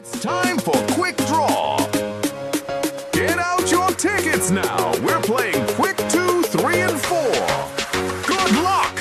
It's time for Quick Draw. Get out your tickets now. We're playing Quick 2, 3, and 4. Good luck.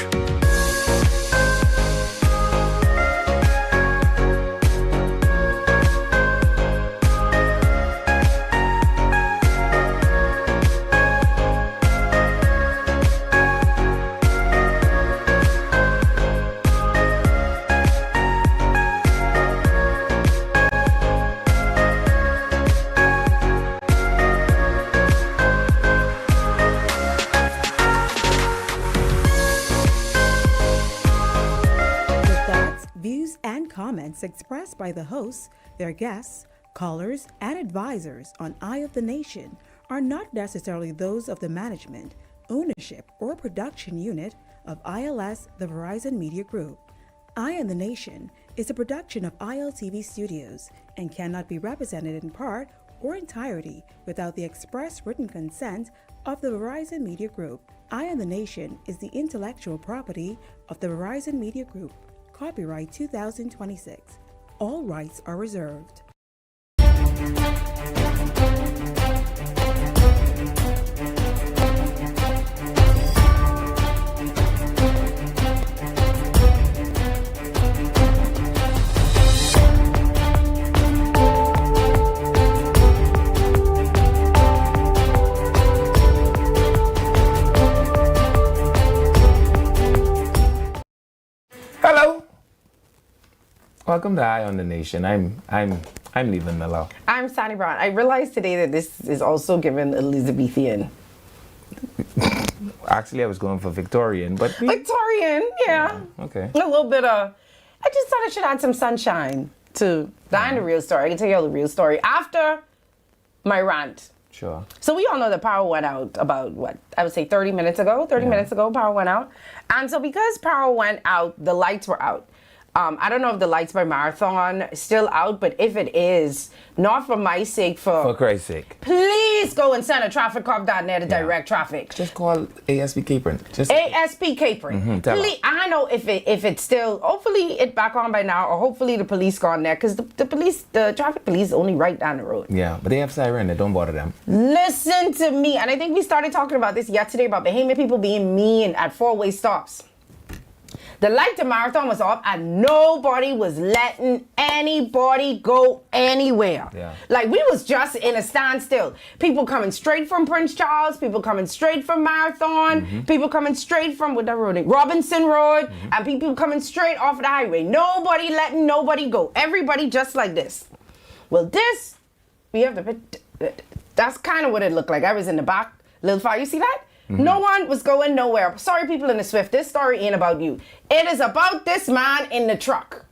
Views and comments expressed by the hosts, their guests, callers, and advisors on Eye of the Nation are not necessarily those of the management, ownership, or production unit of ILS, the Verizon Media Group. Eye of the Nation is a production of ILTV Studios and cannot be represented in part or entirety without the express written consent of the Verizon Media Group. Eye of the Nation is the intellectual property of the Verizon Media Group. Copyright 2026. All rights are reserved. Hello. Welcome to Eye on the Nation. I'm Leland Miller. I'm Sonny Brown. I realized today that this is also given Elizabethan. Actually, I was going for Victorian, but Victorian, yeah. Okay. A little bit of. I just thought I should add some sunshine to the real story. I can tell you all the real story after my rant. Sure. So we all know that power went out about what I would say 30 minutes ago. 30 minutes ago, power went out, and so because power went out, the lights were out. I don't know if the lights by Marathon is still out, but if it is, not for my sake, For Christ's sake. please go and send a traffic cop down there to direct traffic. Just call ASP capering. Just ASP capering. tell her. Please, I know if it's still, hopefully it back on by now, or hopefully the police gone there, because the traffic police is only right down the road. Yeah, but they have siren. They don't bother them. Listen to me, and I think we started talking about this yesterday about Bahamian people being mean at four-way stops. The light to Marathon was off and nobody was letting anybody go anywhere. Yeah. Like we was just in a standstill. People coming straight from Prince Charles, people coming straight from Marathon, people coming straight from what that road is? Robinson Road, and people coming straight off the highway. Nobody letting nobody go. Everybody just like this. Well, this, we have the, that's kind of what it looked like. I was in the back, little far, you see that? No one was going nowhere. Sorry, people in the Swift. This story ain't about you. It is about this man in the truck.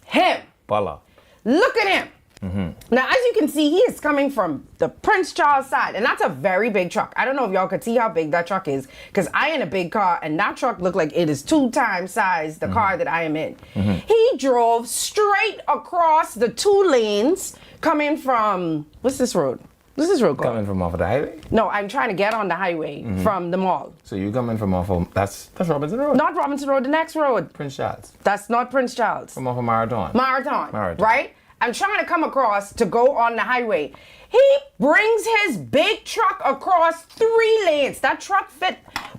Him. Bala. Look at him. Now, as you can see, he is coming from the Prince Charles side, and that's a very big truck. I don't know if y'all could see how big that truck is, because I in a big car, and that truck looked like it is 2 times size the car that I am in. He drove straight across the 2 lanes coming from, what's this road? This is road called? Coming from off of the highway? No, I'm trying to get on the highway from the mall. So you coming from off of, that's Robinson Road? Not Robinson Road, the next road. Prince Charles. That's not Prince Charles. From off of Marathon. Marathon, right? I'm trying to come across to go on the highway. He brings his big truck across 3 lanes. That truck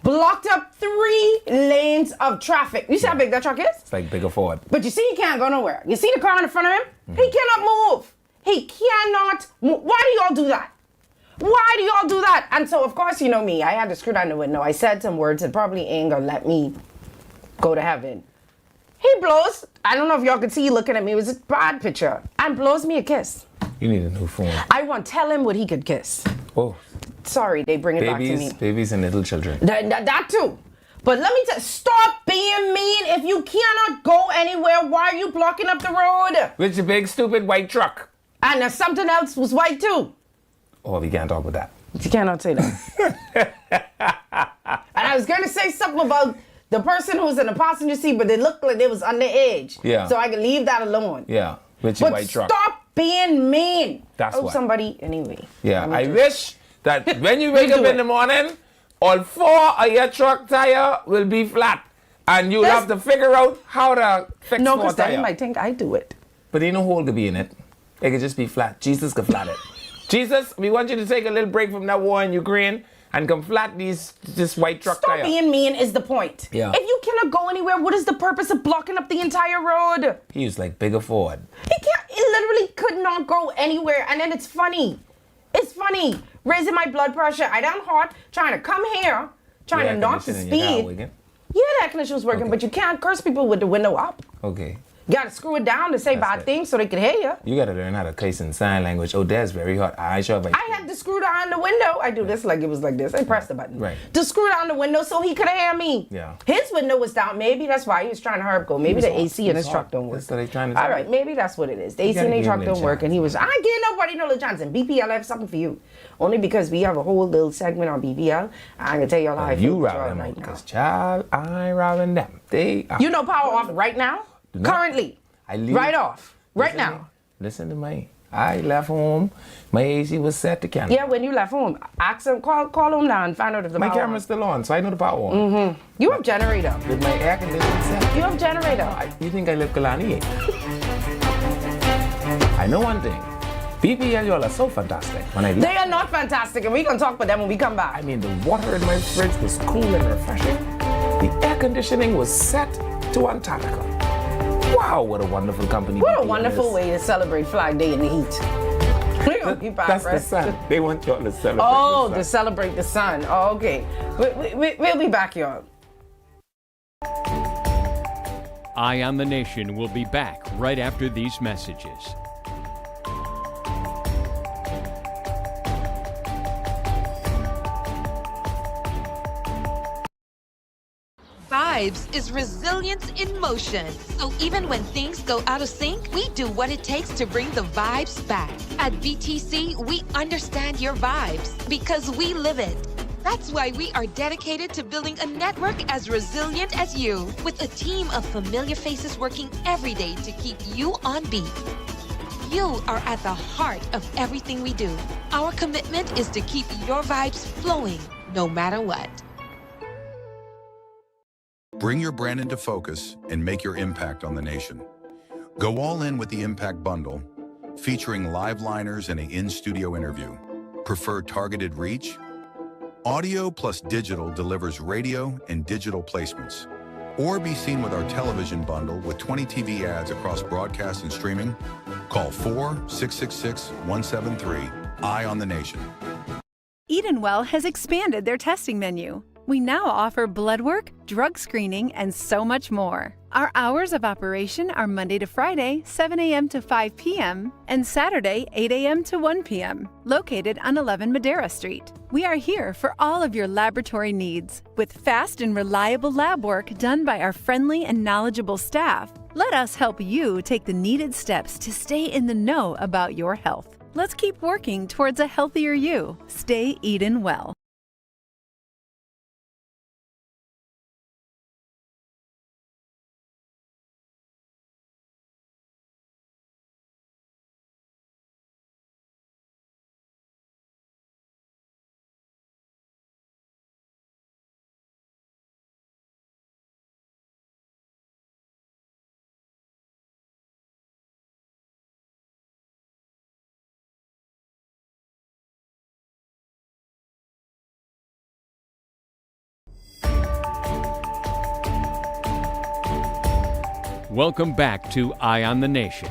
blocked up 3 lanes of traffic. You see how big that truck is? It's like bigger Ford. But you see he can't go nowhere. You see the car in front of him? He cannot move. He cannot move. Why do y'all do that? Why do y'all do that? And so, of course, you know me. I had to screw down the window. I said some words that probably ain't gonna let me go to heaven. He blows. I don't know if y'all could see you looking at me. It was a bad picture. And blows me a kiss. You need a new phone. I want to tell him what he could kiss. Oh. Sorry, they bring it back to me. Babies and little children. That too. But let me tell you, stop being mean. If you cannot go anywhere, why are you blocking up the road? With your big, stupid white truck. And something else was white too. Oh, we can't talk about that. You cannot say that. And I was going to say something about the person who was in the passenger seat, but they looked like they was underage. Yeah. So I can leave that alone. Yeah, with your white truck. Stop being mean. That's what. Somebody, anyway. Yeah, I wish that when you wake up in the morning, all 4 of your truck tire will be flat. And you'll have to figure out how to fix 4 No, because tire. then might think I do it. But ain't no hole to be in it. it could just be flat. Jesus could flat it. Jesus, we want you to take a little break from that war in Ukraine and come flat this white truck Stop tire. being mean is the point. Yeah. If you cannot go anywhere, what is the purpose of blocking up the entire road? He was like bigger Ford. He literally could not go anywhere. And then it's funny. It's funny. Raising my blood pressure. I done hot, trying to come here, trying to knock the speed. Yeah, the air conditioner was working, but you can't curse people with the window up. Okay. You gotta screw it down to say bad things so they can hear you. You gotta learn how to curse in sign language. Oh, that's very hot. I had to screw down the window. I do this like it was like this. I pressed the button. Right. To screw down the window so he could hear me. Yeah. His window was down. Maybe that's why he was trying to hurry up go. Maybe the AC in his truck don't work. That's what they trying to All right, maybe that's what it is. The AC in his truck don't work, and he was, I ain't getting nobody no little Johnson. BPL, I have something for you. Only because we have a whole little segment on BPL. I'm gonna tell y'all how I feel you robbing them right now. Because child, I ain't robbing them. They are. You know power off right now? Currently. Right off. Right now. Listen to me. I left home. My AC was set to Canada. Yeah, when you left home, ask him, call him now and find out if the my power camera's still on, so I know the power on. Mm-hmm. You have generator. With my air conditioning set. You have generator. You think I live Kalani? I know one thing. BPL, y'all are so fantastic. They are not fantastic, and we're going to talk about them when we come back. I mean, the water in my fridge was cool and refreshing. The air conditioning was set to Antarctica. Wow, what a wonderful company. What a wonderful way to celebrate Flag Day in the heat. We're gonna be back, That's right? the sun. They want y'all to celebrate Oh, the sun. to celebrate the sun. Oh, okay. We'll be back, y'all. Eye on the Nation will be back right after these messages. Vibes is resilience in motion. So even when things go out of sync, we do what it takes to bring the vibes back. At BTC, we understand your vibes because we live it. That's why we are dedicated to building a network as resilient as you, with a team of familiar faces working every day to keep you on beat. You are at the heart of everything we do. Our commitment is to keep your vibes flowing, no matter what. Bring your brand into focus and make your impact on the nation. Go all in with the Impact Bundle, featuring live liners and an in-studio interview. Prefer targeted reach? Audio plus digital delivers radio and digital placements. Or be seen with our television bundle with 20 TV ads across broadcast and streaming. Call 4-666-173. Eye on the Nation. Edenwell has expanded their testing menu. We now offer blood work, drug screening, and so much more. Our hours of operation are Monday to Friday, 7 a.m. to 5 p.m., and Saturday, 8 a.m. to 1 p.m., located on 11 Madera Street. We are here for all of your laboratory needs, with fast and reliable lab work done by our friendly and knowledgeable staff. Let us help you take the needed steps to stay in the know about your health. Let's keep working towards a healthier you. Stay Eden well. Welcome back to Eye on the Nation.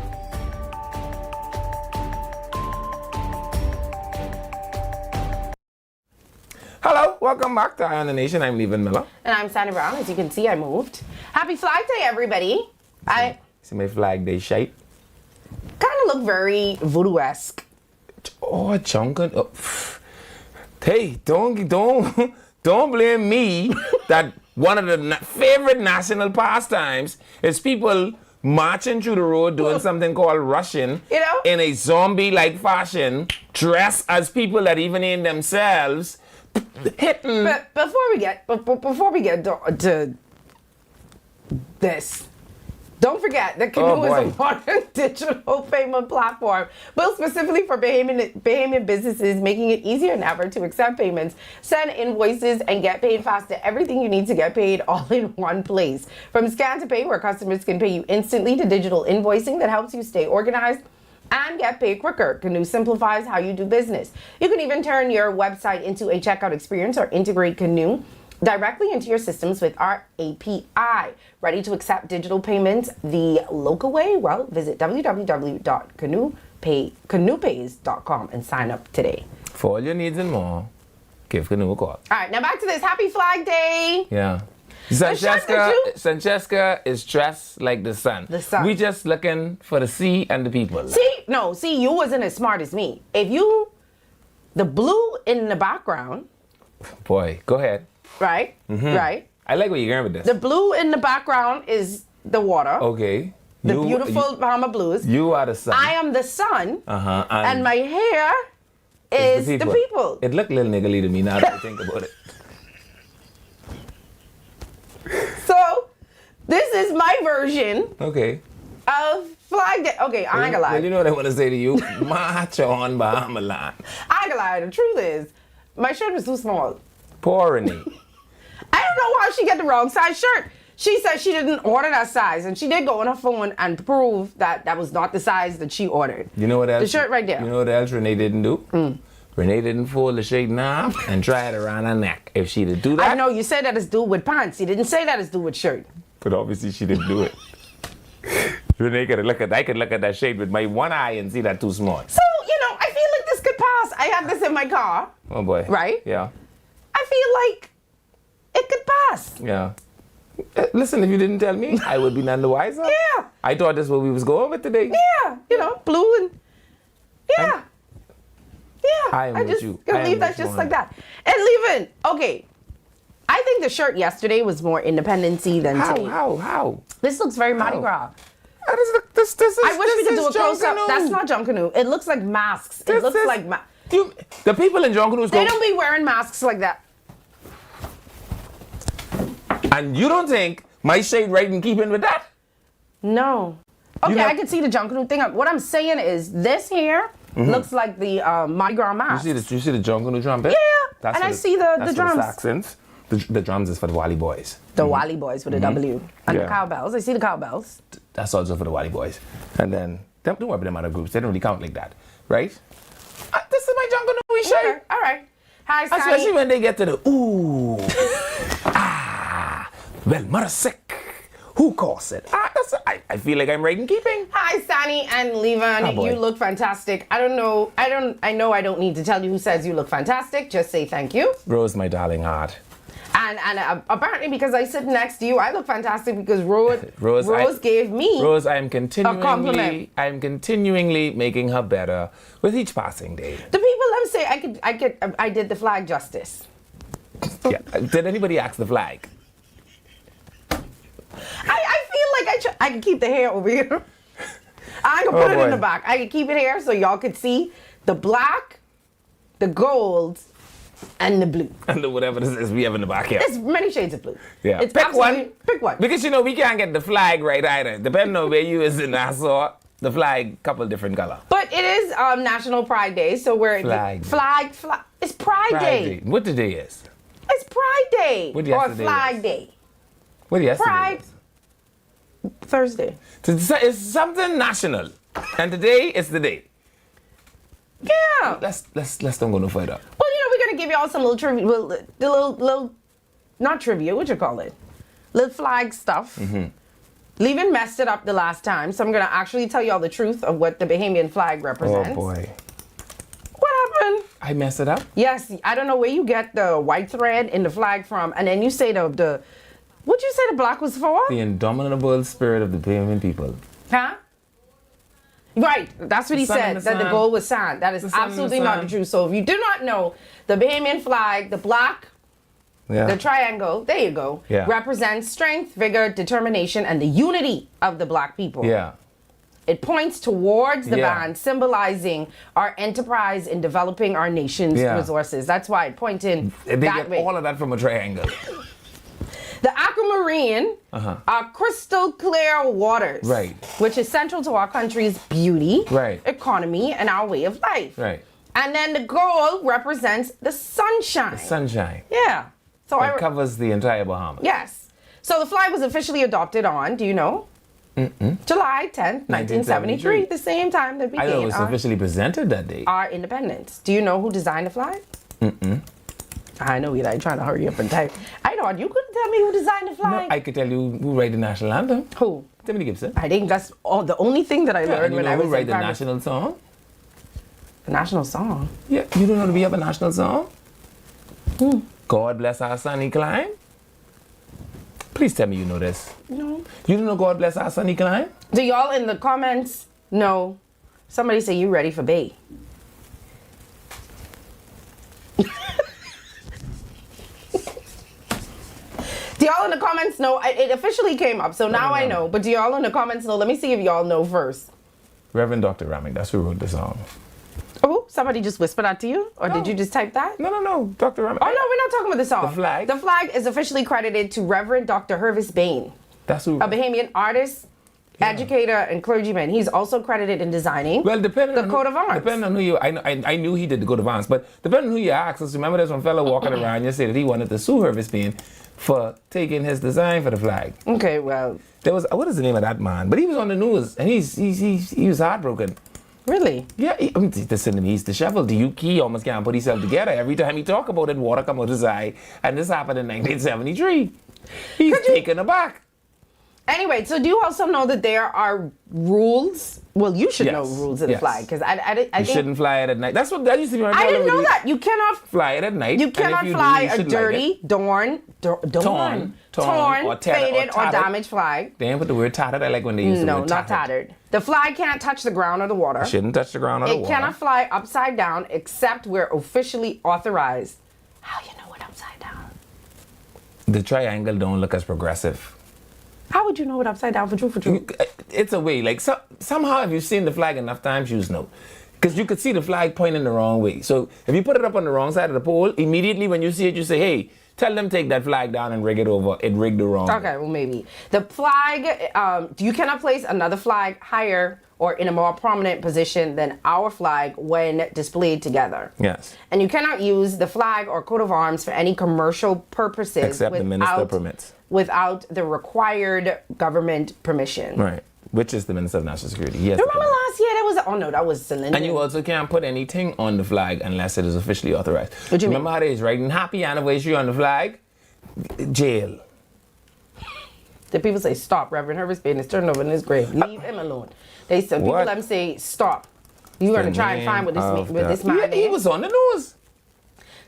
Hello, welcome back to Eye on the Nation. I'm Levan Miller. And I'm Sandy Brown. As you can see, I moved. Happy Flag Day, everybody. I See my Flag Day shape? kind of look very voodoo-esque. Oh, chunkin'. Oh, hey, don't blame me that one of the favorite national pastimes is people marching through the road doing something called rushing, You know? in a zombie-like fashion, dressed as people that even in themselves hitting. But before we get to this, don't forget that Canoe is a modern digital payment platform built specifically for Bahamian businesses, making it easier than ever to accept payments, send invoices, and get paid faster. Everything you need to get paid all in one place. From Scan to Pay, where customers can pay you instantly, to digital invoicing that helps you stay organized and get paid quicker. Canoe simplifies how you do business. You can even turn your website into a checkout experience or integrate Canoe directly into your systems with our API. Ready to accept digital payments the local way? Well, visit www.canoepays.com and sign up today. For all your needs and more, give Canoe a call. All right, now back to this. Happy Flag Day. Yeah. shirt that you- Francesca is dressed like the sun. The sun. We just looking for the sea and the people. See, you wasn't as smart as me. The blue in the background, Boy, go ahead. right? Right? I like where you're going with this. The blue in the background is the water. Okay. The beautiful Bahama blues. You are the sun. I am the sun. Uh-huh. And my hair is the people. It looked a little niggly to me now that I think about it. So, this is my version Okay. of Flag Day. Okay, I ain't gonna lie. Well, you know what I want to say to you? March on, Bahama land. I ain't gonna lie. The truth is, my shirt was too small. Poor Renee. I don't know why she got the wrong size shirt. She said she didn't order that size, and she did go on her phone and prove that that was not the size that she ordered. You know what else? The shirt right there. You know what else Renee didn't do? Renee didn't fold the shirt in half and try it around her neck. If she did do that, I know you said that it's do with pants. You didn't say that it's do with shirt. but obviously she didn't do it. Renee could look at. I could look at that shade with my one eye and see that too small. So, I feel like this could pass. I have this in my car, Oh boy. right? Yeah. I feel like it could pass. Yeah. Listen, if you didn't tell me, I would be none the wiser. Yeah. I thought this is what we was going with today. Yeah, blue and yeah. I am with just you. gonna I am leave that with you just on like that. that. And leaving. Okay. I think the shirt yesterday was more independency than today. How? This looks very Mardi How? Gras. This is. I wish we could do a close up. Junkanoo. That's not Junkanoo. It looks like masks. It This looks is- like The people in Junkanoo's they go. don't be wearing masks like that. And you don't think my shade right in keeping with that? No. Okay, know- I can see the Junkanoo thing. What I'm saying is this here looks like the Mardi Gras mask. You see the Junkanoo trumpet? Yeah, and for I see the that's for drums. the Saxons. The drums is for the Wally Boys. The Wally Boys with a W. And the Yeah. cowbells. I see the cowbells. That's also for the Wally Boys. And then don't worry about them other groups. They don't really count like that, right? This is my Junkanoo shirt. Okay, all right. Hi, Especially Sonny. when they get to the ooh, well, mother sick. Who caused it? I feel like I'm right in keeping. Hi, Sonny and Levan. Oh, boy. You look fantastic. I know I don't need to tell you who says you look fantastic. Just say thank you. Rose, my darling heart. And apparently because I sit next to you, I look fantastic because Rose I- gave me Rose, I am compliment. continually making her better with each passing day. the people them say I did the flag justice. Yeah. Did anybody ask the flag? I feel like I could keep the hair over here. I can put it in boy. the back. I can keep it here so y'all could see the black, the gold, and the blue. And whatever this is we have in the back here. It's many shades of blue. Yeah. It's Pick absolutely- one. Pick one. Because we can't get the flag right either. Depending on where you is in Nassau, the flag couple different color. But it is National Pride Day, so we're Flag. It's Pride Day. What the day is? It's Pride Day What or yesterday Flag was? Day. What yesterday Pride is? Thursday. It's something national. And today is the day. Yeah. Let's don't go no further. Well, we're gonna give y'all some little trivia, the little, not trivia. What you call it? Little flag stuff. Mm-hmm. Levin messed it up the last time, so I'm gonna actually tell y'all the truth of what the Bahamian flag represents. Oh boy. What happened? I messed it up? Yes, I don't know where you get the white thread in the flag from, and then you say the what'd you say the black was for? The indomitable spirit of the Bahamian people. Huh? Right, that's what he sun said, and the that the sand. gold was sand. That is The sun and the absolutely not the sand. truth. So if you do not know, the Bahamian flag, the black, Yeah. the triangle, there you go, Yeah. represents strength, vigor, determination, and the unity of the black people. Yeah. It points towards the Yeah. band, symbolizing our enterprise in developing our nation's Yeah. resources. That's why it pointed They that get way. all of that from a triangle. The aquamarine are crystal clear waters, Right. which is central to our country's beauty, Right. economy, and our way of life. Right. And then the gold represents the sunshine. Sunshine. Yeah. So It covers the entire Bahamas. yes. So the flag was officially adopted on, do you know? July 10th, 1973, the same time that we I know it gained was officially presented that day. our independence. Do you know who designed the flag? I know you're like trying to hurry up and type. I thought you couldn't tell me who designed the flag. No, I could tell you who wrote the national anthem. Who? Timothy Gibson. I think that's the only thing that I Yeah, learned and you when know I who was wrote in the primary. national song? The national song. Yeah, you don't know we have a national song? God bless our sunny clime. Please tell me you know this. No. You don't know God bless our sunny clime? Do y'all in the comments know? Somebody say you ready for Bay. Do y'all in the comments know? It officially came up, so now I know. But do y'all in the comments know? Let me see if y'all know first. Reverend Dr. Ramick, that's who wrote the song. Oh, somebody just whispered that to you? Or did you just type that? No, Dr. Ramick. Oh, no, we're not talking about the song. The flag? The flag is officially credited to Reverend Dr. Hervis Bain, That's who. a Bahamian artist, educator, and clergyman. He's also credited in designing Well, depending the on coat of arms. Depending on who you, I knew he did the coat of arms, but depending on who you ask, us remember there's one fellow walking around yesterday that he wanted to sue Hervis Bain for taking his design for the flag. Okay, well, There was what is the name of that man? But he was on the news and he was heartbroken. really? Yeah, listen to me, he's disheveled. He almost can't put himself together. Every time he talk about it, water come out his eye. And this happened in 1973. He's taken aback. Anyway, so do you also know that there are rules? Well, you should know Yes, rules of the yes. flag because I You think shouldn't fly it at night. That's what that used to be my I problem didn't know with it. that. You cannot Fly it at night. You and if cannot do, fly you a should light it. dirty, torn, or tattered, faded, or tattered. damaged flag. They didn't put the word tattered. I like when they use the No, word not tattered. The flag cannot touch the ground or the water. It shouldn't touch the ground or the It water. cannot fly upside down except where officially authorized. How you know what upside down? The triangle don't look as progressive. How would you know what upside down for true? It's a way. Like somehow, if you've seen the flag enough times, you know. Because you could see the flag pointing the wrong way. So if you put it up on the wrong side of the pole, immediately when you see it, you say, hey, tell them take that flag down and rig it over. It rigged the wrong way. Okay, well maybe. The flag, you cannot place another flag higher or in a more prominent position than our flag when displayed together. Yes. And you cannot use the flag or coat of arms for any commercial purposes Except the minister permits. Without the required government permission. Right. Which is the Minister of National Security. Yes. Remember last year that was Celine. And you also can't put anything on the flag unless it is officially authorized. What do you Remember how they is writing happy anniversary on the flag? Jail. The people say, stop, Reverend Hervis Bain is turned over in his grave. Leave him alone. They said, people What? let him say, stop. You're going to try and find what this man Yeah, he is. was on the news.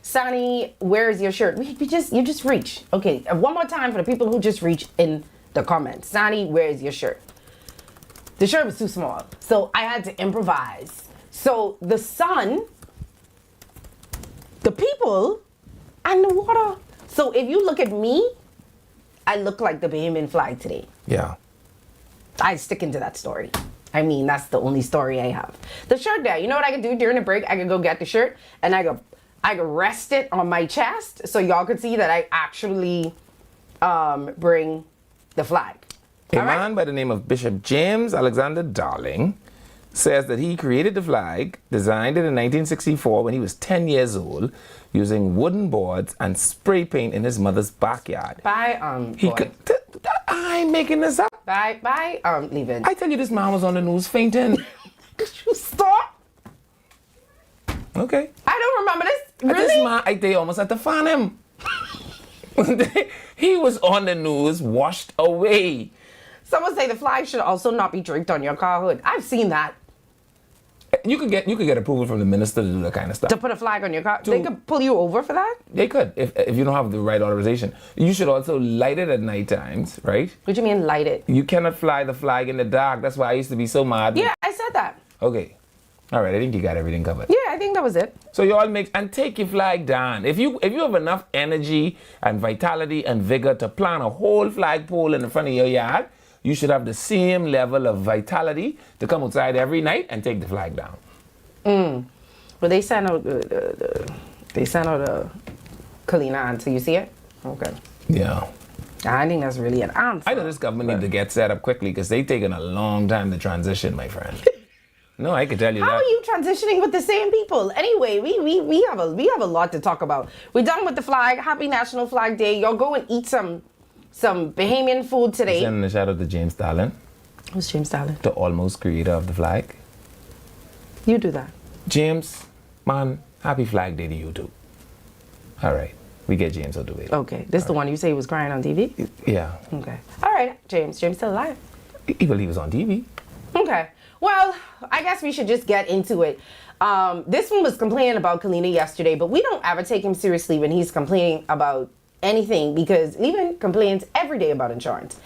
Sonny, where is your shirt? You just reach. Okay, one more time for the people who just reach in the comments. Sonny, where is your shirt? The shirt was too small, so I had to improvise. So the sun, the people, and the water. So if you look at me, I look like the Bahamian flag today. Yeah. I stick into that story. I mean, that's the only story I have. The shirt there, you know what I could do during the break? I could go get the shirt and I could rest it on my chest so y'all could see that I actually bring the flag. A All right? man by the name of Bishop James Alexander Darling says that he created the flag, designed it in 1964 when he was 10 years old, using wooden boards and spray paint in his mother's backyard. Bye, He boy. could, I ain't making this up. Bye, leave it. I tell you, this man was on the news fainting. Could you stop? Okay. I don't remember this. This Really? man, they almost had to fan him. He was on the news, washed away. Someone say the flag should also not be draped on your car hood. I've seen that. You could get approval from the minister to do that kind of stuff. To put a flag on your car. They could pull you over for that? They could, if you don't have the right authorization. You should also light it at night times, right? What do you mean light it? You cannot fly the flag in the dark. That's why I used to be so mad. Yeah, I said that. Okay. All right, I think you got everything covered. Yeah, I think that was it. So you all take your flag down. If you have enough energy and vitality and vigor to plant a whole flagpole in the front of your yard, you should have the same level of vitality to come outside every night and take the flag down. Well, they sent out a Kalina answer. You see it? Okay. Yeah. I think that's really an answer. I know this government need to get set up quickly because they've taken a long time to transition, my friend. No, I can tell you How that. are you transitioning with the same people? Anyway, we have a lot to talk about. We're done with the flag. Happy National Flag Day. Y'all go and eat some Bahamian food today. Sending a shout out to James Darling. Who's James Darling? The almost creator of the flag. You do that. James, man, happy Flag Day to you too. All right, we get James out the way. Okay, this is the one you say was crying on TV? Yeah. Okay. All right, James. James still alive. He was on TV. Okay. Well, I guess we should just get into it. This one was complaining about Kalina yesterday, but we don't ever take him seriously when he's complaining about anything because Levin complains every day about insurance.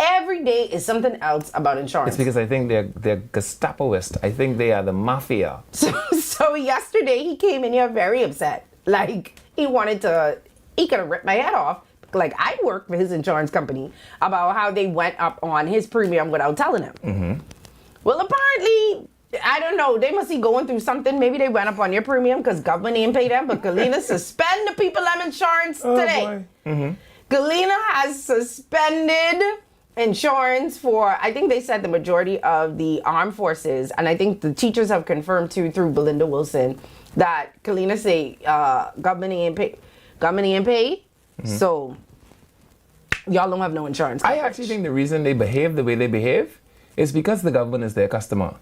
Every day is something else about insurance. It's because I think they're Gestapoist. I think they are the mafia. So yesterday he came in here very upset. Like he could have ripped my head off. Like I work for his insurance company about how they went up on his premium without telling him. Mm-hmm. Well, apparently, I don't know. They must be going through something. Maybe they went up on your premium because government didn't pay them. But Galena suspend the people on insurance today. Mm-hmm. Galena has suspended insurance for, I think they said the majority of the armed forces, and I think the teachers have confirmed too through Belinda Wilson that Galena say government ain't pay. Mm-hmm. So y'all don't have no insurance coverage. I actually think the reason they behave the way they behave is because the government is their customer.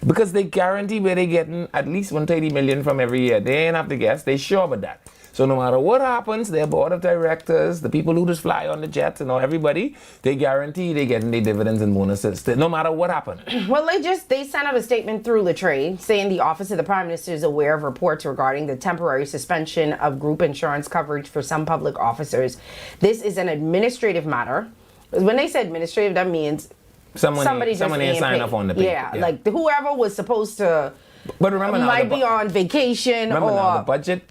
Because they guarantee where they're getting at least 130 million from every year. They ain't have to guess. They sure about that. So no matter what happens, their board of directors, the people who just fly on the jets and all, everybody, they guarantee they getting their dividends and bonuses no matter what happens. Well, they sent out a statement through Latrey saying the Office of the Prime Minister is aware of reports regarding the temporary suspension of group insurance coverage for some public officers. This is an administrative matter. When they say administrative, that means somebody ain't signed up on the paper. Yeah, like whoever was supposed to but remember now, might be on vacation remember or... Now, the budget,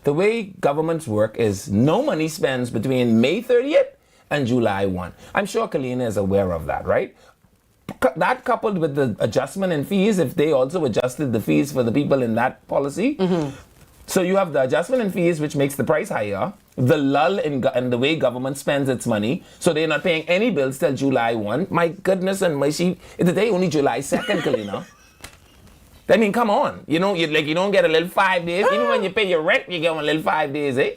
the way governments work is no money spends between May 30th and July 1. I'm sure Kalina is aware of that, right? That coupled with the adjustment in fees, if they also adjusted the fees for the people in that policy. Mm-hmm. So you have the adjustment in fees, which makes the price higher. The lull in the way government spends its money. So they're not paying any bills till July 1. My goodness and mercy, it's the day only July 2nd, Kalina. I mean, come on. You know, you don't get a little 5 days. Even when you pay your rent, you get a little 5 days, eh?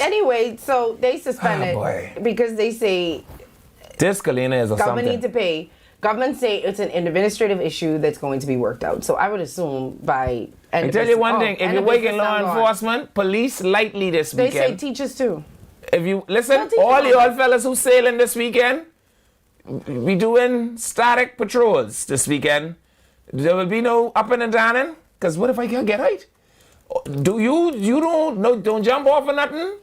Anyway, so they suspended because they say this Kalina is government need to pay. Government say it's an administrative issue that's going to be worked out. So I would assume by I tell you one thing, if you're working law enforcement, police lightly this weekend. They say teachers too. If you listen, all y'all fellas who sailing this weekend, we doing static patrols this weekend. There will be no up and down, because what if I can't get out? Don't jump off of nothing.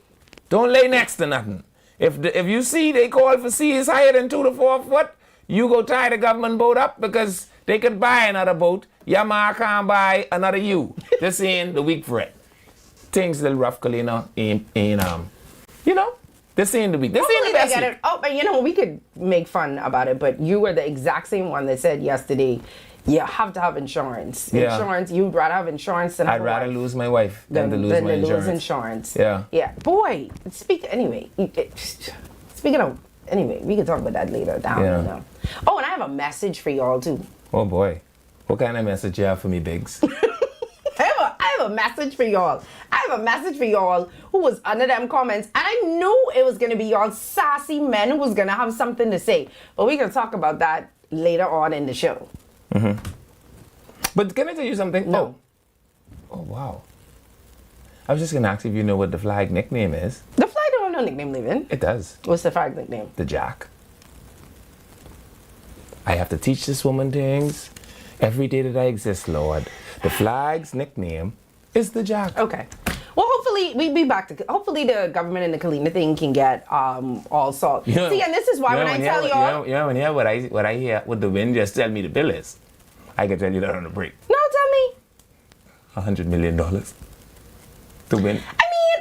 Don't lay next to nothing. If you see they call for seas higher than 2 to 4 foot, you go tie the government boat up because they could buy another boat. Yamaha can't buy another you. This ain't the week for it. Things a little rough, Kalina. This ain't the week. This ain't the best week. Oh, but we could make fun about it, but you were the exact same one that said yesterday, you have to have insurance. Yeah. Insurance, you'd rather have insurance than I'd rather lose my wife than to lose my insurance. Yeah. Yeah. Boy, anyway, we can talk about that later down. Oh, and I have a message for y'all too. Oh boy. What kind of message you have for me, Biggs? I have a message for y'all. I have a message for y'all who was under them comments, and I knew it was gonna be y'all sassy men who was gonna have something to say. But we're gonna talk about that later on in the show. Mm-hmm. But can I tell you something? No. Oh, wow. I was just going to ask if you know what the flag nickname is. The flag don't have no nickname, Levin. It does. What's the flag nickname? The Jack. I have to teach this woman things every day that I exist, Lord. The flag's nickname is the Jack. Okay. Well, hopefully we'll be back to. Hopefully the government and the Kalina thing can get all solved. See, and this is why when I tell y'all, when you hear what I hear with the wind, just tell me the bill is. I can tell you that on the break. No, tell me. $100 million to win. I mean,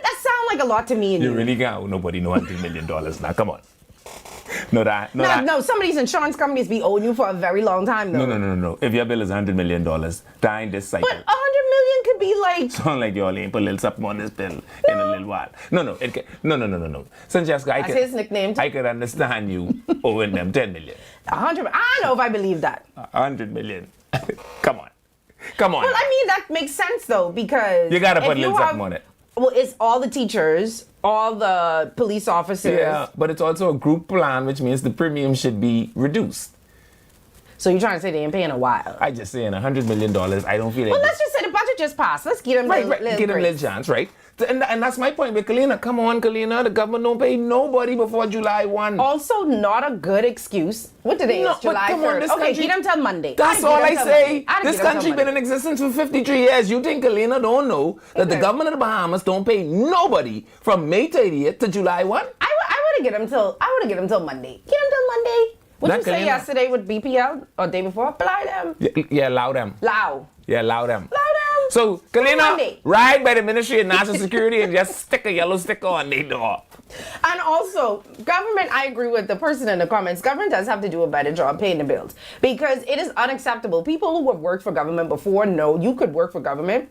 that sounds like a lot to me. And you really can't. Nobody know $100 million now. Come on. No, some of these insurance companies be owing you for a very long time, though. No. If your bill is $100 million, dying this cycle. But $100 million could be like... Sound like y'all ain't put a little something on this bill in a little while. No. Francesca, That's his nickname. I could understand you owing them $10 million. 100. I don't know if I believe that. 100 million. Come on. Well, I mean, that makes sense, though, because... You got to put a little something on it. Well, it's all the teachers, all the police officers. Yeah, but it's also a group plan, which means the premium should be reduced. So you're trying to say they ain't paying a while? I just saying $100 million. I don't feel like. Well, let's just say the budget just passed. Let's give them right, a right. little Give them a break. little chance, right? And that's my point with Kalina. Come on, Kalina. The government don't pay nobody before July 1. Also, not a good excuse. What today No, is? July but come on, 3rd. this Okay, country- give them till Monday. That's I'd all give I them till say. Monday. I'd This give them till country been in Monday. existence for 53 years. You think Kalina don't know that the government of the Bahamas don't pay nobody from May 30th to July 1? I would have given them till Monday. Give them till Monday. What That you say Kalina- yesterday with BPL or day before? Apply them. Yeah, allow them. Loud. Yeah, allow them. Allow them. So, Monday. Kalina, ride by the Ministry of National Security and just stick a yellow sticker on their door. And also, government, I agree with the person in the comments, government does have to do a better job paying the bills because it is unacceptable. People who have worked for government before know you could work for government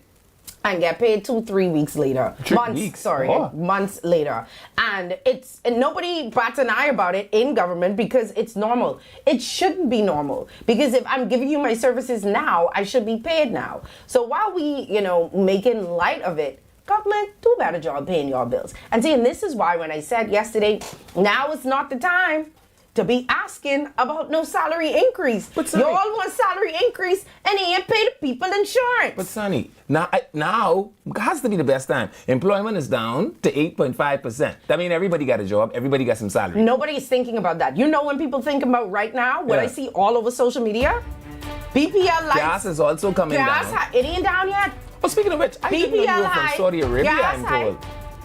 and get paid 2-3 weeks later. 3 months, weeks? sorry, Oh. months later. And nobody bats an eye about it in government because it's normal. It shouldn't be normal because if I'm giving you my services now, I should be paid now. So while we, making light of it, government, do a better job paying your bills. And see, and this is why when I said yesterday, now is not the time to be asking about no salary increase. But You sorry. all want salary increase and they ain't pay the people insurance. But Sonny, now has to be the best time. Employment is down to 8.5%. That means everybody got a job, everybody got some salary. Nobody is thinking about that. You know when people think about right now, what Yeah. I see all over social media? BPL lights. Gas is also coming Gas down. it ain't down yet. Oh, speaking of which, I didn't know you BPL were from high. Saudi Arabia, Gas I'm high. told.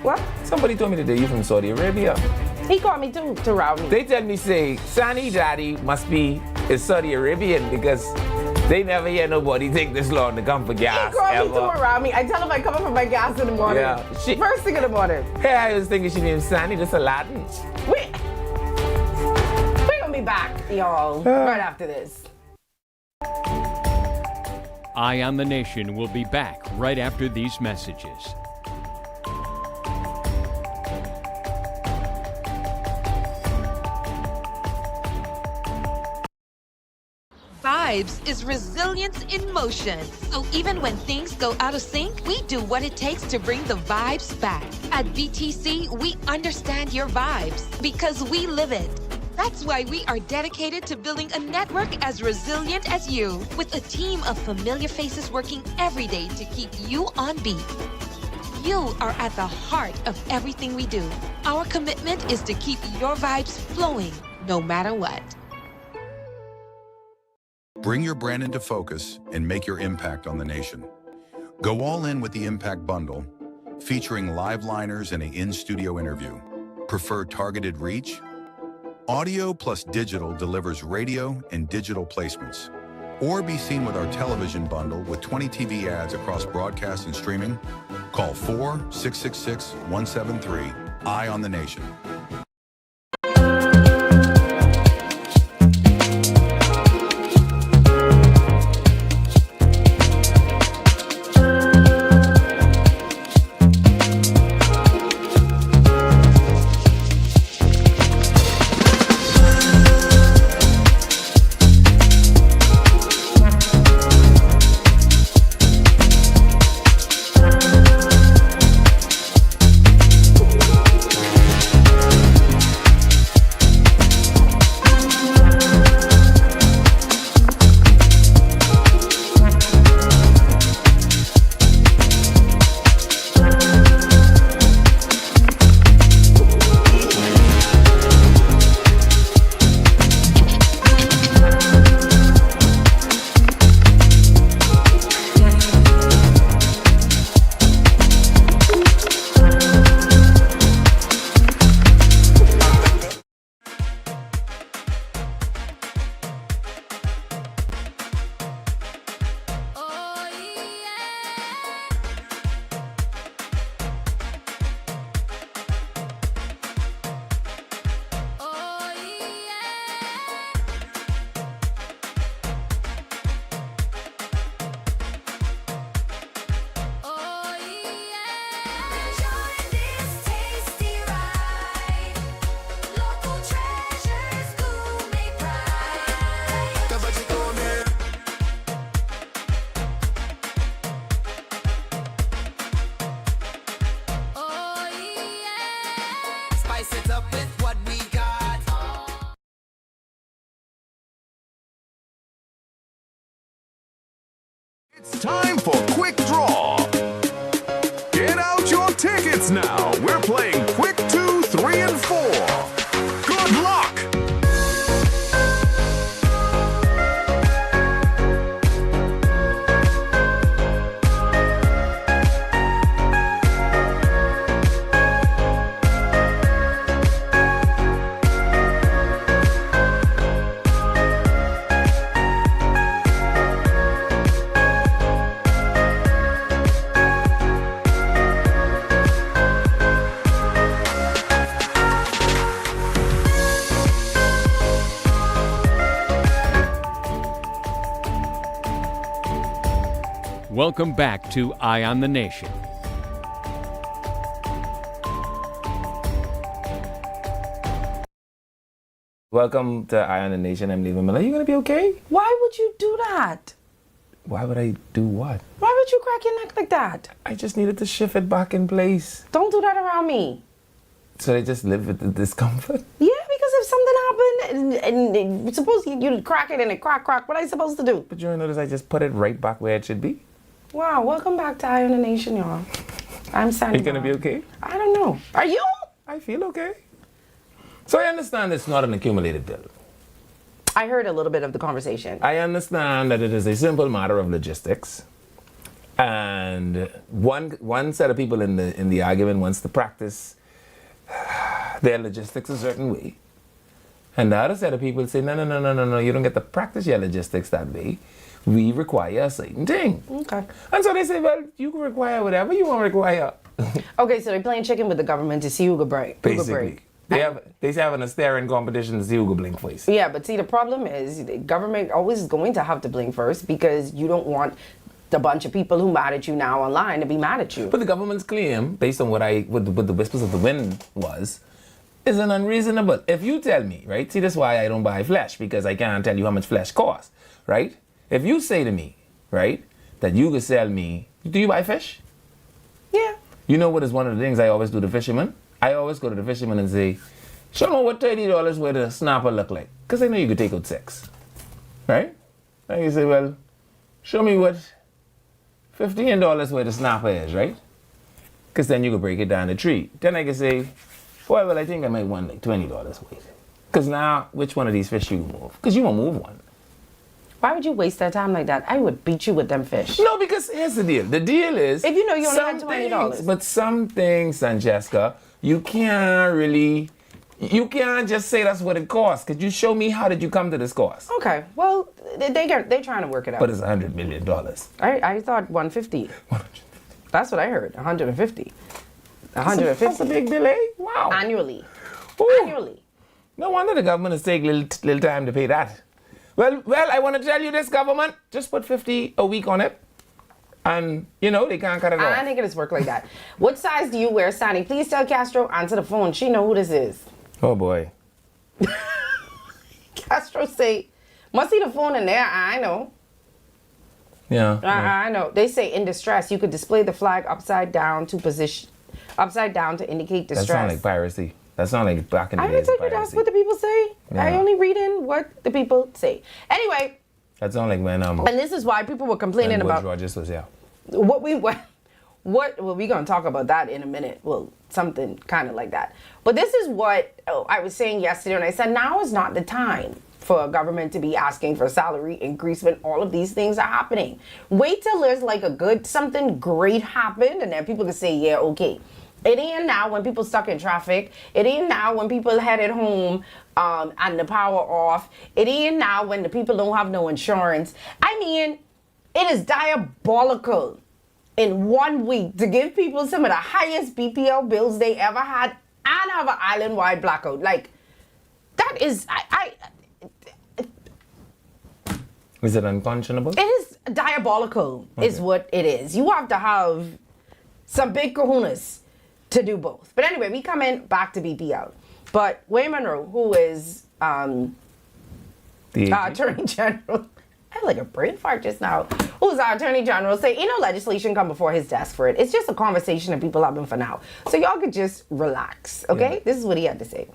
What? Somebody told me today you're from Saudi Arabia. He called me too to round me. They tell me, say, Sani Daddy must be a Saudi Arabian because they never hear nobody take this long to come for He gas called me ever. to around me. I tell him I come up for my gas in the morning. Yeah. First thing in the morning. Hey, I was thinking she named Sani, that's a Latin. We're gonna be back, y'all, right after this. Eye on the Nation will be back right after these messages. Vibes is resilience in motion. So even when things go out of sync, we do what it takes to bring the vibes back. At BTC, we understand your vibes because we live it. That's why we are dedicated to building a network as resilient as you, with a team of familiar faces working every day to keep you on beat. You are at the heart of everything we do. Our commitment is to keep your vibes flowing, no matter what. Bring your brand into focus and make your impact on the nation. Go all in with the Impact Bundle, featuring live liners and an in-studio interview. Prefer targeted reach? Audio plus digital delivers radio and digital placements. Or be seen with our television bundle with 20 TV ads across broadcast and streaming. Call 4-666-173. Eye on the Nation. It's time for Quick Draw. Get out your tickets now. We're playing Quick 2, 3, and 4. Good luck. Welcome back to Eye on the Nation. Welcome to Eye on the Nation. I'm Levi Miller. You gonna be okay? Why would you do that? Why would I do what? Why would you crack your neck like that? I just needed to shift it back in place. Don't do that around me. So I just live with the discomfort. Yeah, because if something happened and it's supposed you crack it and it crack, what are you supposed to do? But you notice I just put it right back where it should be. Wow, welcome back to Eye on the Nation, y'all. I'm Sandy. Are you gonna be okay? I don't know. Are you? I feel okay. So I understand it's not an accumulated bill. I heard a little bit of the conversation. I understand that it is a simple matter of logistics. And one set of people in the argument wants to practice their logistics a certain way. And the other set of people say, no, you don't get to practice your logistics that way. We require a certain thing. Okay. And so they say, well, you can require whatever you want to require. Okay, so they're playing chicken with the government to see who could break. Basically. They're having a staring competition to see who can blink first. Yeah, but see, the problem is the government always is going to have to blink first because you don't want the bunch of people who mad at you now online to be mad at you. But the government's claim, based on what the whispers of the wind was, is an unreasonable. If you tell me, right, see, that's why I don't buy flesh, because I can't tell you how much flesh costs, right? If you say to me, right, that you could sell me, do you buy fish? Yeah. You know what is one of the things I always do to fishermen? I always go to the fisherman and say, show me what $30 worth of snapper look like. Because I know you could take out 6. Right? And you say, well, show me what $15 worth of snapper is, right? Because then you could break it down to 3. Then I can say, boy, well, I think I might want like $20 worth. Because now, which one of these fish you move? Because you won't move one. Why would you waste that time like that? I would beat you with them fish. No, because here's the deal. The deal is... If you know you only had $20. But some things, Francesca, you can't just say that's what it costs. Could you show me how did you come to this cost? Okay, well, they're trying to work it out. But it's $100 million. I thought 150. 150. That's what I heard, 150. That's a big delay. Wow. Annually. Ooh. Annually. No wonder the government is taking little time to pay that. Well, I want to tell you this, government. Just put $50 a week on it. And, they can't cut it off. I think it does work like that. What size do you wear, Sandy? Please tell Castro, answer the phone. She know who this is. Oh, boy. Castro say, must see the phone in there. I know. Yeah. I know. They say in distress, you could display the flag upside down to indicate distress. That sounds like piracy. That sounds like back in the I days didn't of tell you that's piracy. what the people say. Yeah. I only read in what the people say. Anyway. That sounds like when And this is why people were complaining when about Rogers was yeah. well, we're gonna talk about that in a minute. Well, something kind of like that. But this is what I was saying yesterday, and I said now is not the time for a government to be asking for salary increase when all of these things are happening. Wait till there's like something great happened, and then people can say, yeah, okay. It ain't now when people stuck in traffic. It ain't now when people headed home and the power off. It ain't now when the people don't have no insurance. I mean, it is diabolical in 1 week to give people some of the highest BPL bills they ever had and have an island-wide blackout. Like, that is, Is it unconscionable? it is diabolical, is what it is. You have to have some big kahunas to do both. But anyway, we come in back to BPL. But Wayne Monroe, who is The Attorney General, I had like a brain fart just now, who's our Attorney General, say, legislation come before his desk for it. It's just a conversation that people having for now. So y'all could just relax, okay? Yeah. This is what he had to say.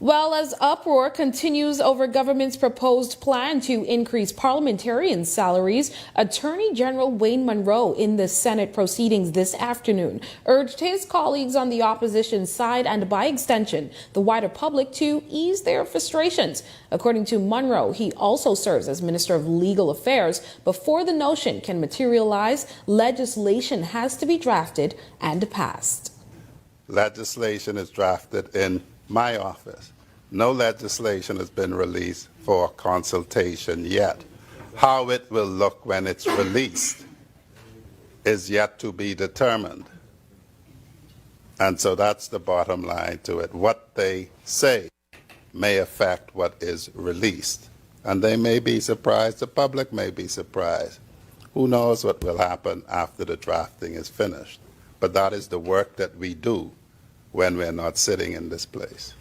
Well, as uproar continues over government's proposed plan to increase parliamentarian salaries, Attorney General Wayne Monroe in the Senate proceedings this afternoon urged his colleagues on the opposition side and by extension the wider public to ease their frustrations. According to Monroe, he also serves as Minister of Legal Affairs. Before the notion can materialize, legislation has to be drafted and passed. Legislation is drafted in my office. No legislation has been released for consultation yet. How it will look when it's released is yet to be determined. And so that's the bottom line to it. What they say may affect what is released. And they may be surprised, the public may be surprised. Who knows what will happen after the drafting is finished. But that is the work that we do when we're not sitting in this place.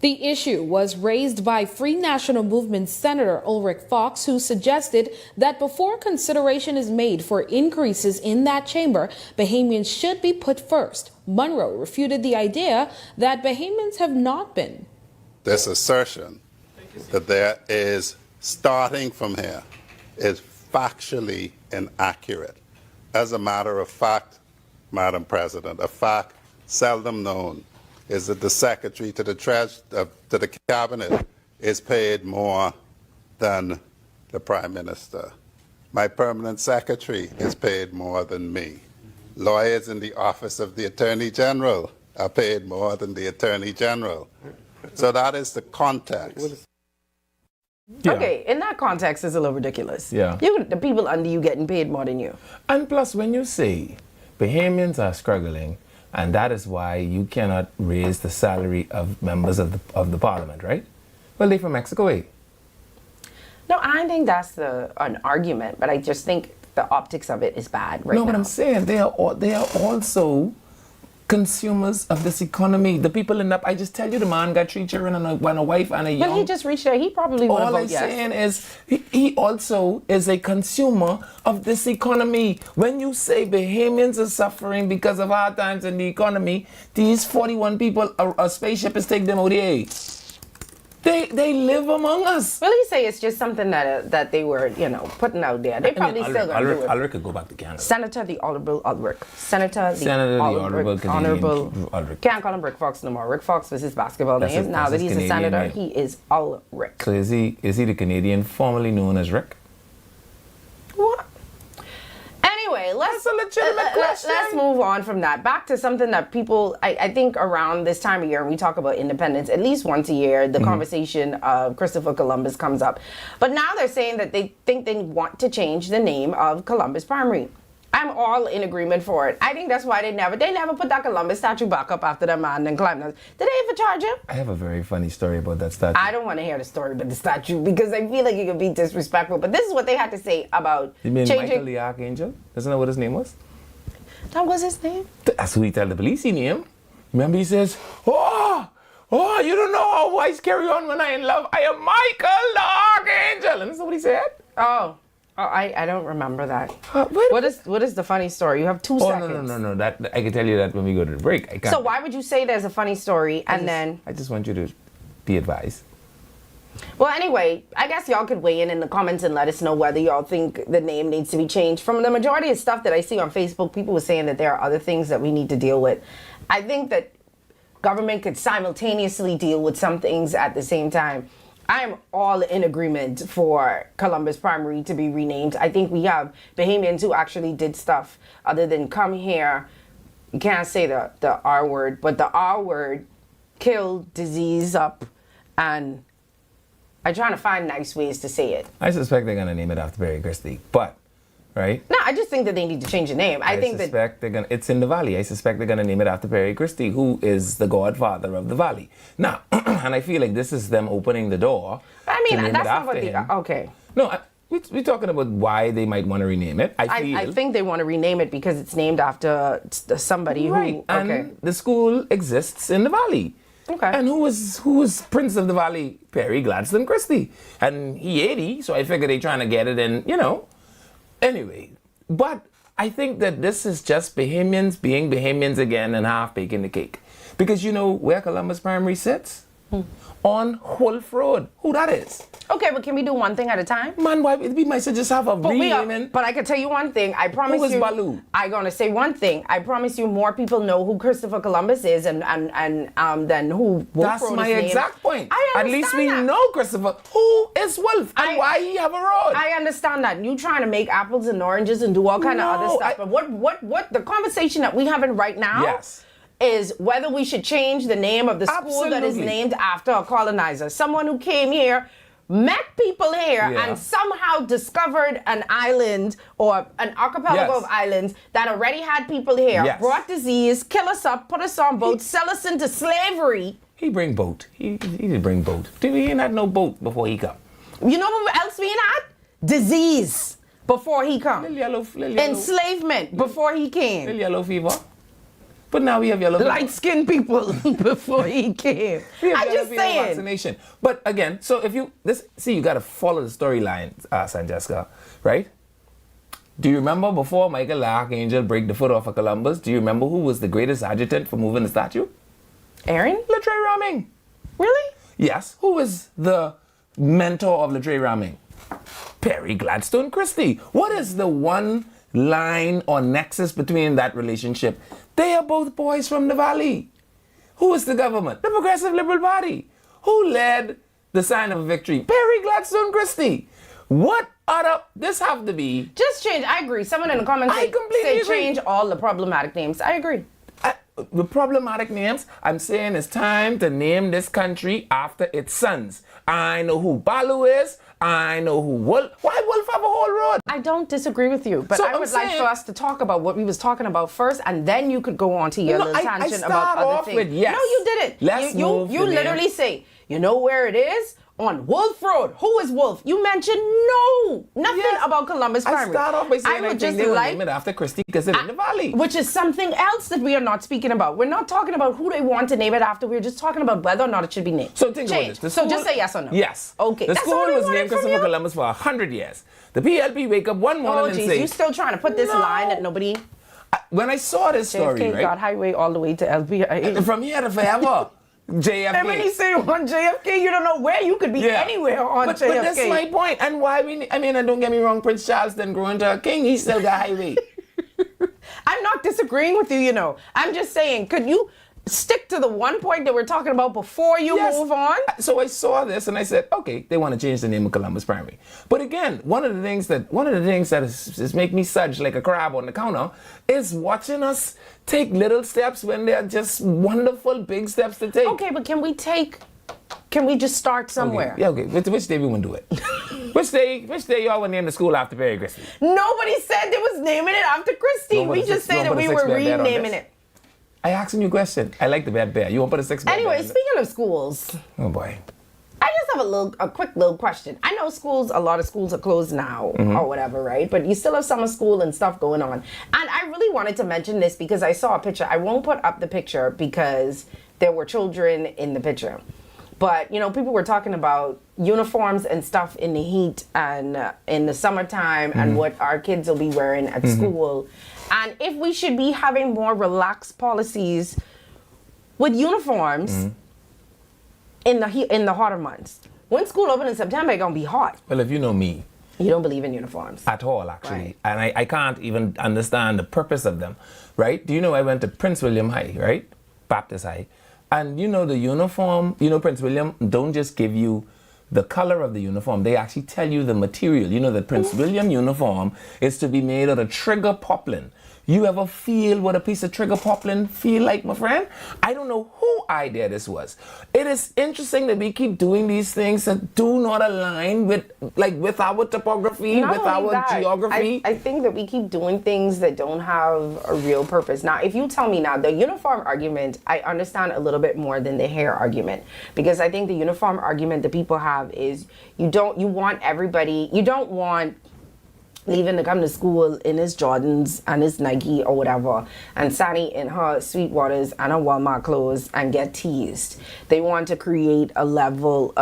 The issue was raised by Free National Movement Senator Ulrich Fox, who suggested that before consideration is made for increases in that chamber, Bahamians should be put first. Monroe refuted the idea that Bahamians have not been. This assertion that there is, starting from here, is factually inaccurate. As a matter of fact, Madam President, a fact seldom known is that the Secretary to the Cabinet is paid more than the Prime Minister. My permanent secretary is paid more than me. Lawyers in the Office of the Attorney General are paid more than the Attorney General. So that is the context. Yeah. Okay, in that context, it's a little ridiculous. Yeah. The people under you getting paid more than you. And plus, when you say Bahamians are struggling, and that is why you cannot raise the salary of members of the parliament, right? Well, they're from Mexico, eh? No, I think that's an argument, but I just think the optics of it is bad right now. No, but I'm saying they are also consumers of this economy. The people in that, I just tell you, the man got 3 children and a wife and a young. But he just reached there. He probably would All vote I'm yes. saying is he also is a consumer of this economy. When you say Bahamians are suffering because of hard times in the economy, these 41 people, a spaceship is taking them out here. They live among us. Well, he say it's just something that they were, putting out there. They probably still going to do it. Ulrich could go back to Canada. Senator the Honorable Ulrich. Senator the Honorable Ulrich. Can't call him Rick Fox no more. Rick Fox was his basketball name. Now that he's a senator, he is Ulrich. So is he the Canadian formerly known as Rick? What? Anyway, That's a legitimate question. Let's move on from that. Back to something that people, I think around this time of year, when we talk about independence, at least once a year, the conversation of Christopher Columbus comes up. But now they're saying that they think they want to change the name of Columbus Primary. I'm all in agreement for it. I think that's why they never put that Columbus statue back up after that man and climbed down. Did they ever charge him? I have a very funny story about that statue. I don't want to hear the story about the statue because I feel like it could be disrespectful. But this is what they had to say about You mean changing. Michael the Archangel? Isn't that what his name was? That was his name? That's who he tell the police he named. Remember he says, oh, you don't know how boys carry on when I in love. I am Michael the Archangel. And that's what he said? Oh, I don't remember that. What What is the funny story? You have 2 seconds. No. That I can tell you that when we go to the break. I can't. So why would you say there's a funny story and then? I just want you to be advised. Well, anyway, I guess y'all could weigh in the comments and let us know whether y'all think the name needs to be changed. From the majority of stuff that I see on Facebook, people were saying that there are other things that we need to deal with. I think that government could simultaneously deal with some things at the same time. I am all in agreement for Columbus Primary to be renamed. I think we have Bahamians who actually did stuff other than come here. You can't say the R word, but the R word killed disease up, and I'm trying to find nice ways to say it. I suspect they're gonna name it after Barry Christie, but right? No, I just think that they need to change the name. I think suspect they're gonna. It's in the Valley. I suspect they're gonna name it after Perry Christie, who is the godfather of the Valley. Now, and I feel like this is them opening the door. I mean, to name that's it not after what they. him. Okay. No, we're talking about why they might want to rename it. I think they want to rename it because it's named after somebody right. who. Okay. And the school exists in the Valley. Okay. And who was Prince of the Valley? Perry Gladstone Christie. And he 80, so I figure they're trying to get it in, Anyway, but I think that this is just Bahamians being Bahamians again and half baking the cake. Because where Columbus Primary sits? on Wolf Road. Who that is? Okay, but can we do one thing at a time? Man, why we might just have a renaming? But I can tell you one thing. I promise Who is you. Baloo? I'm gonna say one thing. I promise you, more people know who Christopher Columbus is and than who Wolf That's Road my is named. exact point. I At least we understand that. know Christopher. Who is Wolf and why he have a road? I understand that. You trying to make apples and oranges and do all kind of other No, stuff. But what the conversation that we having right now Yes. is whether we should change the name of the school that is Absolutely. named after a colonizer. Someone who came here, met people here, Yeah. and somehow discovered an island or an archipelago Yes. of islands that already had people here, Yes. brought disease, kill us up, put us on boats, sell us into slavery. He bring boat. He did bring boat. He ain't had no boat before he come. You know what else we ain't had? Disease before he come. Little yellow. Enslavement before he came. Little yellow fever. But now we have yellow fever. Light-skinned people before he came. We have I'm yellow just fever saying. vaccination. But again, so if you you got to follow the storyline, Sanjessica, right? Do you remember before Michael the Archangel break the foot off of Columbus? Do you remember who was the greatest adjutant for moving the statue? Aaron? Latrell Raming. Really? Yes. Who was the mentor of Latrell Raming? Perry Gladstone Christie. What is the one line or nexus between that relationship? They are both boys from the Valley. Who is the government? The Progressive Liberal Party. Who led the sign of victory? Perry Gladstone Christie. What other? This have to be. Just change. I agree. Someone in the comments I completely agree. change all the problematic names. I agree. The problematic names, I'm saying it's time to name this country after its sons. I know who Baloo is. I know who Wolf. Why Wolf have a whole road? I don't disagree with you, but So I I'm would like saying- for us to talk about what we was talking about first, and then you could go on to your No, little I tangent start about other off things. with yes. No, you didn't. Let's you move you the name. literally say, you know where it is? On Wolf Road. Who is Wolf? You mentioned nothing Yes. about Columbus I Primary. start off by saying I I would think just they would like name it after Christie because it's in the Valley. which is something else that we are not speaking about. We're not talking about who they want to name it after. We're just talking about whether or not it should be named. So think about Change. this. So just say yes or no. Yes. Okay. The That's school all we was wanted named from Christopher you? Columbus for 100 years. The PLP wake up one morning Oh, and geez, say, you still trying to put this No. line that nobody. when I saw this story, JFK right? got highway all the way to LBI. From here to forever. JFK. And when you say on JFK, you don't know where you could be anywhere on but, JFK. But that's my point. And why and don't get me wrong, Prince Charles then grew into a king, he still got highway. I'm not disagreeing with you, you know. I'm just saying, could you stick to the one point that we're talking about before you Yes. move on? So I saw this and I said, okay, they want to change the name of Columbus Primary. But again, one of the things that is make me sudge like a crab on the counter is watching us take little steps when they're just wonderful big steps to take. Okay, but can we just start somewhere? Okay. Yeah, okay. Which day we want to do it? which day y'all want to name the school after Perry Christie? Nobody said they was naming it after Christie. Nobody We just said- said that nobody we were said bet on renaming this. it. I asking you a question. I like the bad bear. You want to put a 6 bet Anyway, on it? speaking of schools, Oh boy. I just have a quick little question. I know a lot of schools are closed now or whatever, right? But you still have summer school and stuff going on. And I really wanted to mention this because I saw a picture. I won't put up the picture because there were children in the picture. But, people were talking about uniforms and stuff in the heat and in the summertime and what our kids will be wearing at school. And if we should be having more relaxed policies with uniforms in the hotter months. When school opens in September, it's going to be hot. Well, if you know me, You don't believe in uniforms. at all, actually. Right. And I can't even understand the purpose of them, right? Do you know I went to Prince William High, right? Baptist High. And the uniform, Prince William don't just give you the color of the uniform, they actually tell you the material. The Prince William uniform is to be made out of trigger poplin. You ever feel what a piece of trigger poplin feel like, my friend? I don't know who idea this was. It is interesting that we keep doing these things that do not align with our topography, Not with only our that, geography. I think that we keep doing things that don't have a real purpose. Now, if you tell me now, the uniform argument, I understand a little bit more than the hair argument. Because I think the uniform argument that people have is you don't want leaving to come to school in his Jordans and his Nike or whatever, and Sally in her Sweetwaters and her Walmart clothes and get teased. They want to create a level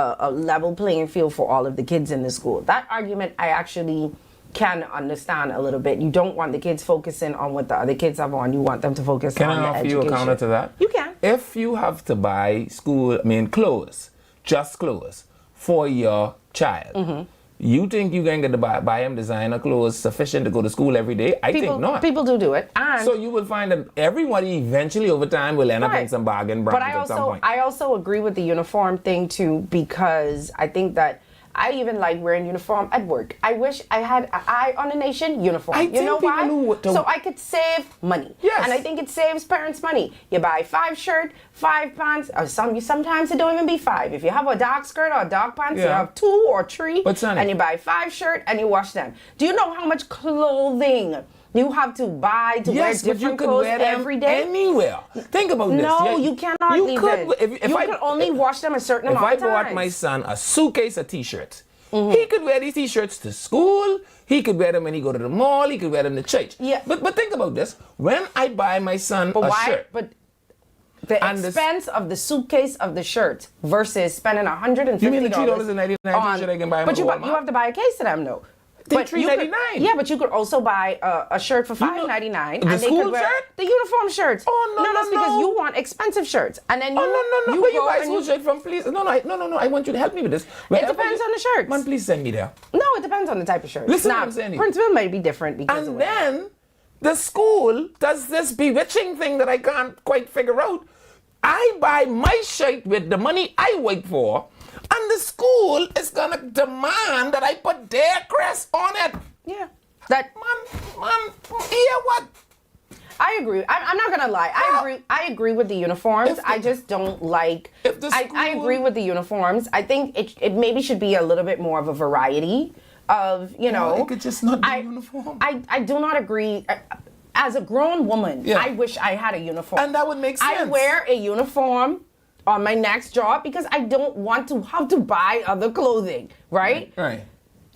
playing field for all of the kids in the school. That argument I actually can understand a little bit. You don't want the kids focusing on what the other kids have on. You want them to focus Can on I the offer education. you a counter to that? You can. If you have to buy clothes, just clothes, for your child, you think you're going to buy him designer clothes sufficient to go to school every day? I think not. People do it. And So you will find that everybody eventually over time will end up in some bargain But brackets at some point. I also agree with the uniform thing too, because I think that I even like wearing uniform at work. I wish I had an Eye on the Nation uniform. I You think know people why? don't- So I could save money. Yes. And I think it saves parents money. You buy 5 shirts, 5 pants, or sometimes it don't even be 5. If you have a dark skirt or a dark pants, you Yeah. have 2 or 3. But Sonny- and you buy 5 shirts and you wash them. Do you know how much clothing you have to buy to wear Yes, but you different could clothes wear them every day? anywhere. Think about this. No, Yeah, you cannot you leave could, it. If You I, can only wash them a certain If amount I of times. bought my son a suitcase of t-shirts, he could wear these t-shirts to school. He could wear them when he go to the mall. He could wear them to church. Yeah. But think about this. When I buy my son But a why? shirt, But the And this- expense of the suitcase of the shirt versus spending $150. You mean the $3.99 on- t-shirt I can buy him But at you Walmart? have to buy a case of them though. They're But you could- $3.99. Yeah, but you could also buy a shirt for $5.99. the and they school could wear shirt? the uniform shirts. Oh, no, that's no, because no. you want expensive shirts, and then you no. you Where you go buy and school shirt from, please? No. I want you to help me with this. It Wherever depends you- on the shirts. Man, please send me there. No, it depends on the type of shirt. Listen now, what I'm saying to you. Princeville may be different because of And it. then the school does this bewitching thing that I can't quite figure out. I buy my shirt with the money I work for, and the school is gonna demand that I put their crest on it. Yeah. That Man, yeah, what? I agree. I'm not gonna lie. I agree with the uniforms. I just don't like. If the I school- agree with the uniforms. I think it maybe should be a little bit more of a variety of it could just not be uniform. I do not agree. As a grown woman, Yeah. I wish I had a uniform. And that would make I sense. wear a uniform on my next job because I don't want to have to buy other clothing. Right. Right.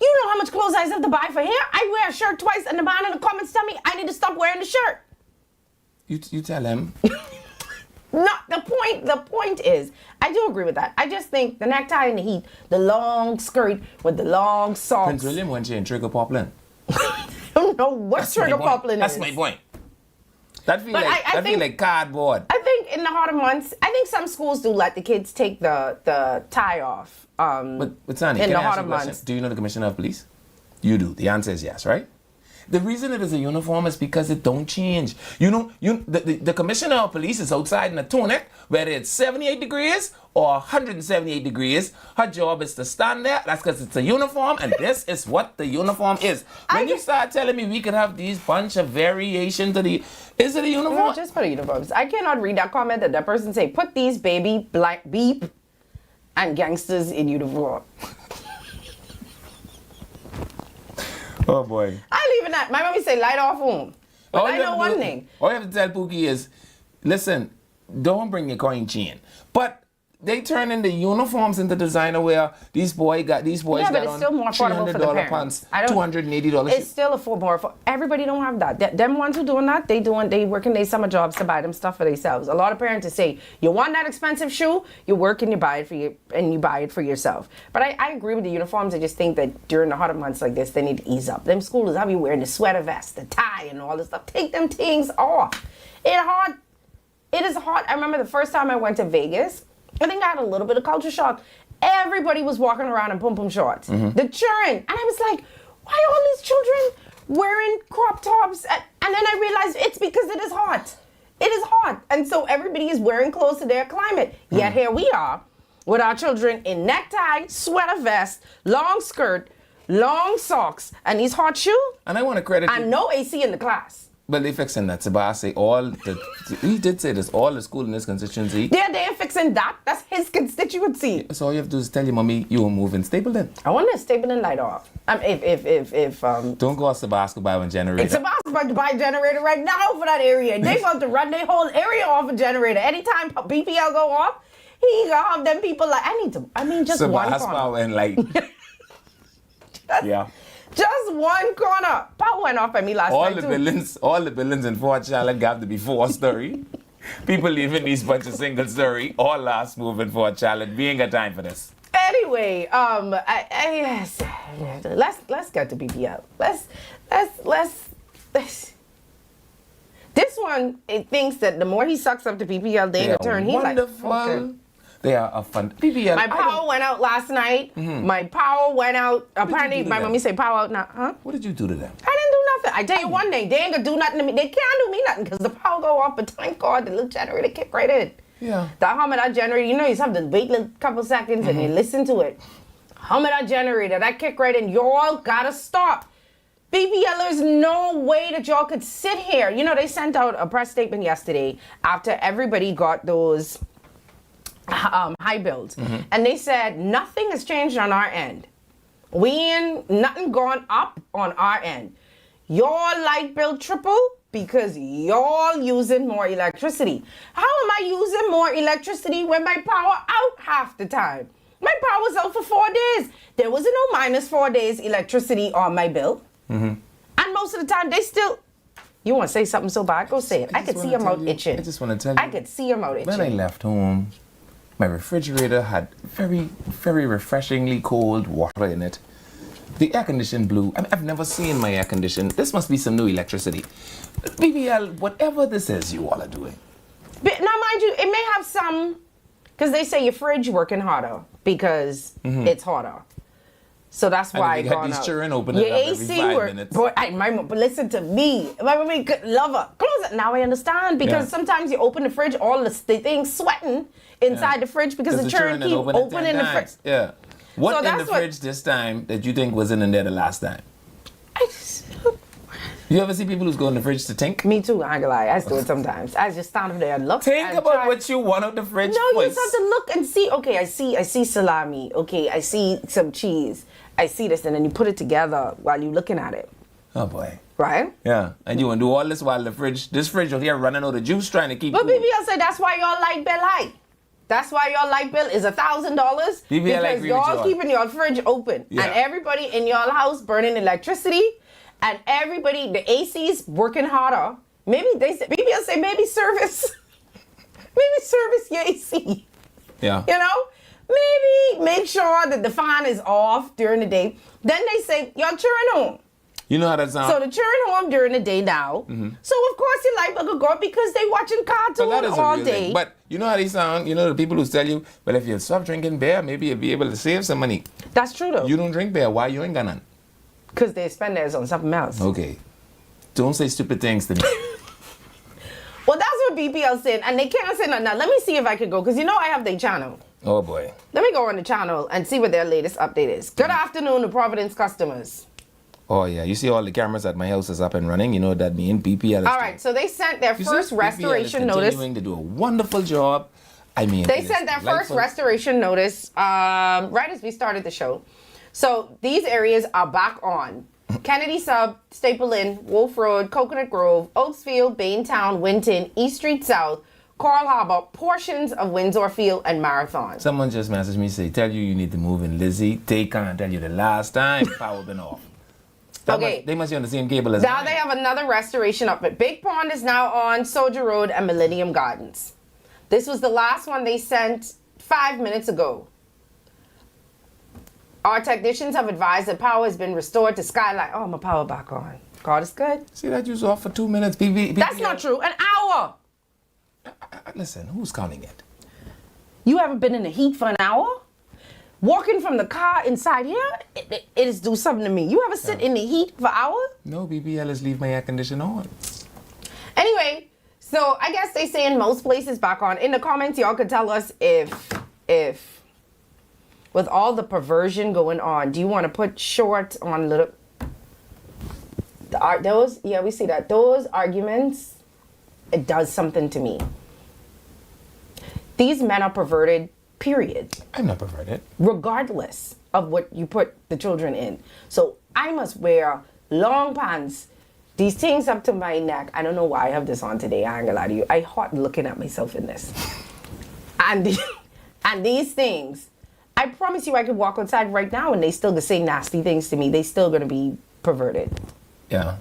You know how much clothes I have to buy for here? I wear a shirt twice, and the man in the comments tell me I need to stop wearing the shirt. You tell him. No, the point is, I do agree with that. I just think the necktie in the heat, the long skirt with the long socks. Prince William went in Trigger Poplin. I don't know what That's my trigger point. poplin is. That's my point. That feel But like I feel think- like cardboard. I think in the hotter months, I think some schools do let the kids take the tie off. But Sonny, in can the I ask hotter you a question? months. Do you know the commissioner of police? You do. The answer is yes, right? The reason it is a uniform is because it don't change. You know, the commissioner of police is outside in a tunic, whether it's 78 degrees or 178 degrees. Her job is to stand there. That's because it's a uniform, and this is what the uniform is. When you start telling me we could have these bunch of variations of is it a uniform? No, just put uniforms. I cannot read that comment that that person say, put these baby black beep and gangsters in uniform. Oh boy. I leave it at, my mommy say light off home. But All I you know have to one do- thing. All you have to tell Pookie is, listen, don't bring your coin chain. But they turn into uniforms into designer wear. These boys Yeah, but got it's on still more affordable for the $300 parents. pants, I don't- $280. It's still more for everybody. Don't have that. Them ones who doing that, they working their summer jobs to buy them stuff for themselves. A lot of parents say, you want that expensive shoe, you work and you buy it for yourself. But I agree with the uniforms. I just think that during the hotter months like this, they need to ease up. Them schools have you wearing the sweater vest, the tie, and all this stuff. Take them things off. It's hot. It is hot. I remember the first time I went to Vegas. I think I had a little bit of culture shock. Everybody was walking around in pom-pom shorts. The children. And I was like, why are all these children wearing crop tops? And then I realized it's because it is hot. It is hot. And so everybody is wearing clothes to their climate. Yet here we are with our children in necktie, sweater vest, long skirt, long socks, and these hot shoes. And I want to credit And no AC in the class. But they fixing that. Sebastian, he did say this, all the school in this constituency. They're fixing that. That's his constituency. So all you have to do is tell your mommy you will move in Stapleton. I want to Stapleton light off. If Don't go out to basketball and generator. it's about to buy a generator right now for that area. They about to run their whole area off a generator. Anytime BPL go off, he gonna have them people like just one corner. and like yeah. Just one corner. Power went off at me last All night the too. buildings in Fort Charlotte got to be 4-story. People living these bunch of single story, all last move in Fort Charlotte. We ain't got time for this. anyway, let's get to BPL. Let's. This one, it thinks that the more he sucks up to BPL, they in turn, he's like, okay. They are a fun. BPL. My power went out last night. My power went out. Apparently, my mommy say power out now. Huh? What did you do to them? I didn't do nothing. I tell you one thing, they ain't gonna do nothing to me. They can't do me nothing because the power go off. But thank God, the little generator kick right in. Yeah. The hum of that generator, you know, you just have to wait a couple seconds and you listen to it. Hum of that generator, that kick right in. Y'all gotta stop. BPL, there's no way that y'all could sit here. You know, they sent out a press statement yesterday after everybody got those high bills. And they said, nothing has changed on our end. Nothing gone up on our end. Your light bill triple because y'all using more electricity. How am I using more electricity when my power out half the time? My power was out for 4 days. There was no minus 4 days electricity on my bill. And most of the time, they still... You want to say something so bad? Go say it. I could see your mouth itching. I just want to tell you. I could see your mouth itching. When I left home, my refrigerator had very, very refreshingly cold water in it. The air condition blew. I mean, I've never seen my air condition. This must be some new electricity. BPL, whatever this is you all are doing. But now, mind you, it may have some... Because they say your fridge working harder because it's hotter. So that's why you got these children open your it up AC every 5 work. minutes. But listen to me. My mommy could love her. Close it. Now I understand because sometimes you open the fridge, all the things sweating inside the fridge because the children keep opening the fridge. Yeah. What in the fridge this time that you think wasn't in there the last time? You ever see people who's go in the fridge to think? Me too, I ain't gonna lie. I do it sometimes. I just stand up there and look. Think about what you want out the fridge. No, you just have to look and see. Okay, I see salami. Okay, I see some cheese. I see this, and then you put it together while you're looking at it. Oh boy. Right? Yeah. And you want to do all this while this fridge over here running out of juice trying to keep But cool. BPL said that's why your light bill high. That's why your light bill is $1,000 because y'all keeping your fridge open and everybody in your house burning electricity and everybody, the AC's working harder. Maybe BPL say maybe service your AC. Yeah. You know? Maybe make sure that the fan is off during the day. Then they say, your children home. You know how that sounds? So the children home during the day now. So of course your light bill could go up because they watching cartoons all day. But you know how they sound? You know the people who tell you, well, if you stop drinking beer, maybe you'll be able to save some money. That's true though. You don't drink beer. Why you ain't got none? Because they spend theirs on something else. Okay. Don't say stupid things to me. Well, that's what BPL said, and they can't say nothing. Now, let me see if I can go, because you know I have their channel. Oh, boy. Let me go on the channel and see what their latest update is. Good afternoon to Providence customers. Oh, yeah. You see all the cameras at my house is up and running. You know what that means? BPL is... All right, so they sent their first restoration notice. Continuing to do a wonderful job. I mean... They sent their first restoration notice right as we started the show. So these areas are back on. Kennedy Sub, Staple Inn, Wolf Road, Coconut Grove, Oaksfield, Baintown, Winton, East Street South, Coral Harbor, portions of Windsor Field, and Marathon. Someone just messaged me, say, tell you need to move in, Lizzie. They can't tell you the last time power been off. They must be on the same cable as now mine. They have another restoration up at Big Pond is now on Soldier Road and Millennium Gardens. This was the last one they sent 5 minutes ago. Our technicians have advised that power has been restored to Skyline. Oh, my power back on. God is good. See that you was off for 2 minutes. That's not true. An hour. Listen, who's counting it? You haven't been in the heat for an hour? Walking from the car inside here, it is do something to me. You ever sit in the heat for hours? No, BPL is leave my air conditioner on. Anyway, so I guess they say in most places back on. In the comments, y'all could tell us if with all the perversion going on, do you want to put short on little... we see that. Those arguments, it does something to me. These men are perverted, period. I'm not perverted. Regardless of what you put the children in. So I must wear long pants, these things up to my neck. I don't know why I have this on today. I ain't gonna lie to you. I hot looking at myself in this. And these things, I promise you I could walk outside right now and they still gonna say nasty things to me. They still gonna be perverted. Yeah.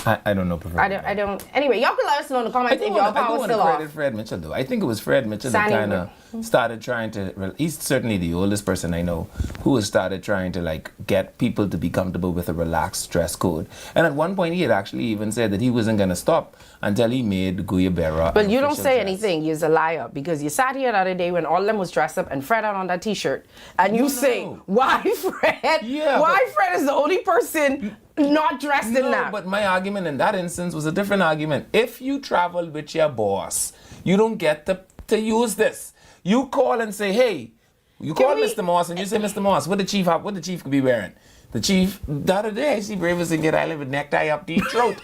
I don't know. I don't. Anyway, y'all can let us know in the comments if y'all power want still to off. credit Fred Mitchell though. I think it was Fred Mitchell that kind of started trying to. He's certainly the oldest person I know who has started trying to like get people to be comfortable with a relaxed dress code. And at one point, he had actually even said that he wasn't going to stop until he made Guyabera. But you don't say anything. You're a liar because you sat here the other day when all of them was dressed up and Fred had on that T-shirt, and you say, "Why Fred? Yeah, why Fred is the only person not dressed in that?" But my argument in that instance was a different argument. If you travel with your boss, you don't get to use this. You call and say, "Hey," you call Mr. Moss and you say, "Mr. Moss, what the chief could be wearing?" The chief, the other day, I see Bravers and get island with necktie up to his throat.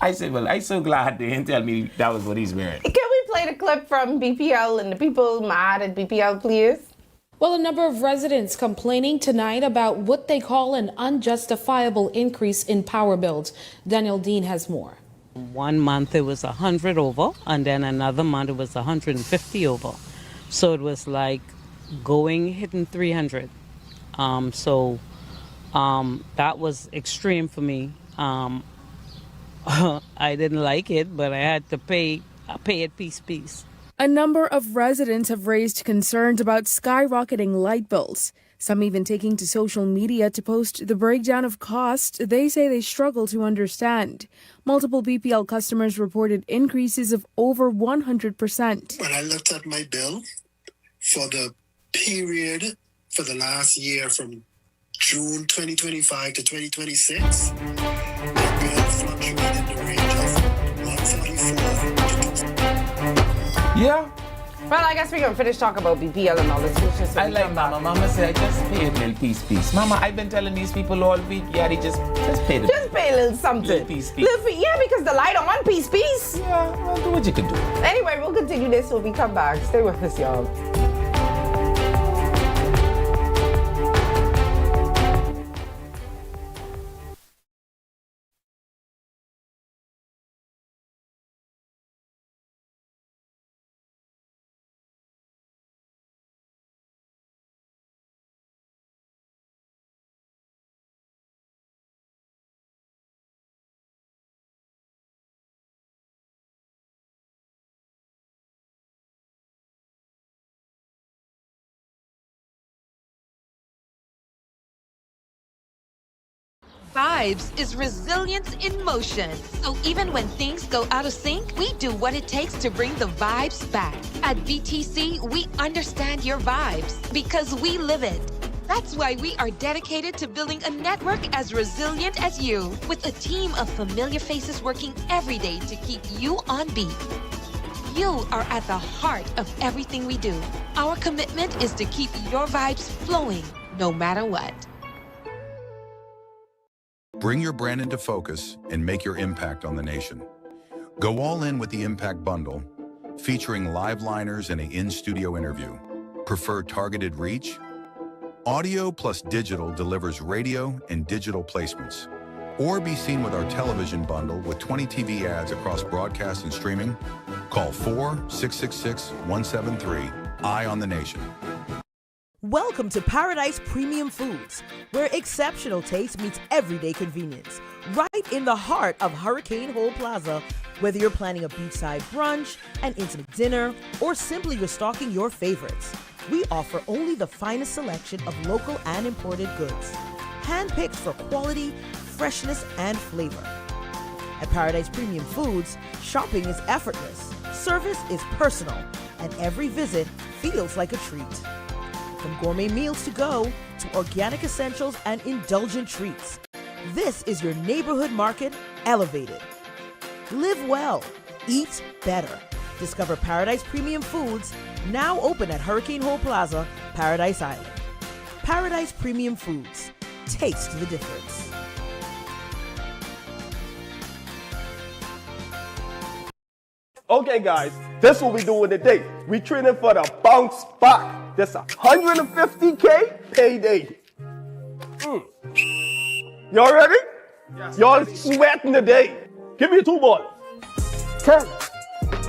I said, well, I'm so glad they didn't tell me that was what he's wearing. Can we play the clip from BPL and the people mad at BPL, please? Well, a number of residents complaining tonight about what they call an unjustifiable increase in power bills. Daniel Dean has more. 1 month it was 100 over, and then another month it was 150 over. So it was like hitting 300. That was extreme for me. I didn't like it, but I had to pay it piece. A number of residents have raised concerns about skyrocketing light bills. Some even taking to social media to post the breakdown of costs they say they struggle to understand. Multiple BPL customers reported increases of over 100%. When I looked at my bill for the period for the last year from June 2025 to 2026, my bill fluctuated in the range of 144 to 2. Yeah. Well, I guess we're going to finish talking about BPL and all this. I like Mama. Mama said, just pay a little piece. Mama, I've been telling these people all week, yeah, they just pay the Just pay a little something. Little piece. Yeah, because the light on piece. Yeah, well, do what you can do. Anyway, we'll continue this when we come back. Stay with us, y'all. Vibes is resilience in motion. So even when things go out of sync, we do what it takes to bring the vibes back. At BTC, we understand your vibes because we live it. That's why we are dedicated to building a network as resilient as you, with a team of familiar faces working every day to keep you on beat. You are at the heart of everything we do. Our commitment is to keep your vibes flowing, no matter what. Bring your brand into focus and make your impact on the nation. Go all in with the Impact Bundle, featuring live liners and an in-studio interview. Prefer targeted reach? Audio plus digital delivers radio and digital placements. Or be seen with our television bundle with 20 TV ads across broadcast and streaming. Call 4-666-173. Eye on the Nation. Welcome to Paradise Premium Foods, where exceptional taste meets everyday convenience. Right in the heart of Hurricane Hole Plaza, whether you're planning a beachside brunch, an intimate dinner, or simply restocking your favorites, we offer only the finest selection of local and imported goods, handpicked for quality, freshness, and flavor. At Paradise Premium Foods, shopping is effortless, service is personal, and every visit feels like a treat. From gourmet meals to go to organic essentials and indulgent treats, this is your neighborhood market elevated. Live well, eat better. Discover Paradise Premium Foods, now open at Hurricane Hole Plaza, Paradise Island. Paradise Premium Foods. Taste the difference. Okay, guys, this is what we doing today. We training for the bounce back. This 150K payday. Y'all ready? Yes. Y'all sweating today. Give me a 2 ball. 10.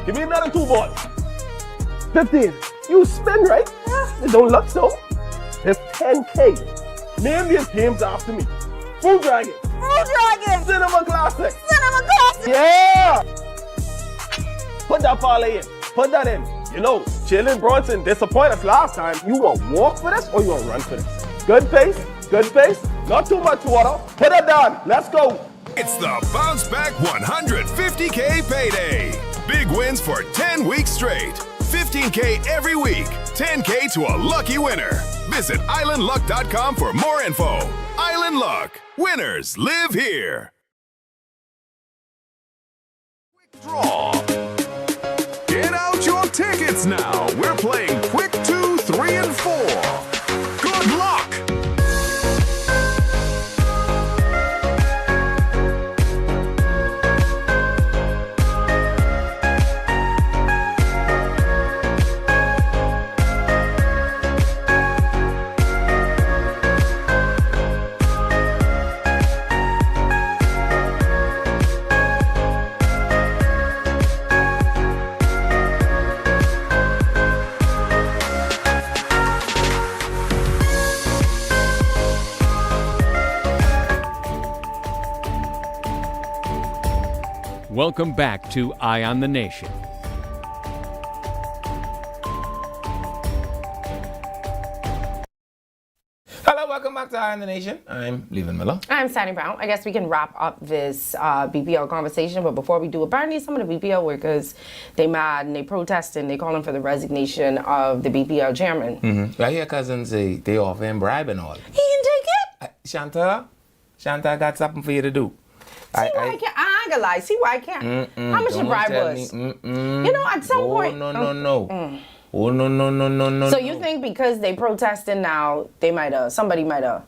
Give me another 2 ball. 15. You spin, right? It don't look so. It's 10K. Name these games after me. Food Dragon. Food Dragon. Cinema Classic. Cinema Classic. parlay in. Put that in. You know, Jalen Brunson disappointed us last time. You want to walk for this or you want to run for this? Good pace, good pace. Not too much water. Put it down. Let's go. It's the Bounce Back 150K payday. Big wins for 10 weeks straight. 15K every week. 10K to a lucky winner. Visit islandluck.com for more info. Island Luck. Winners live here. Draw. Get out your tickets now. We're playing Quick 2, 3, and 4. Good luck. Welcome back to Eye on the Nation. Hello, welcome back to Eye on the Nation. I'm Levan Miller. I'm Sandy Brown. I guess we can wrap up this BPL conversation, but before we do, apparently some of the BPL workers, they mad and they protesting, they calling for the resignation of the BPL chairman. Mm-hmm. I hear cousins say they offer him bribe and all. He didn't take it. Shanta, I got something for you to do. I ain't gonna lie. See why I can't. How much the bribe was? You know, at some point. No. Oh, no. So you think because they protesting now, somebody might have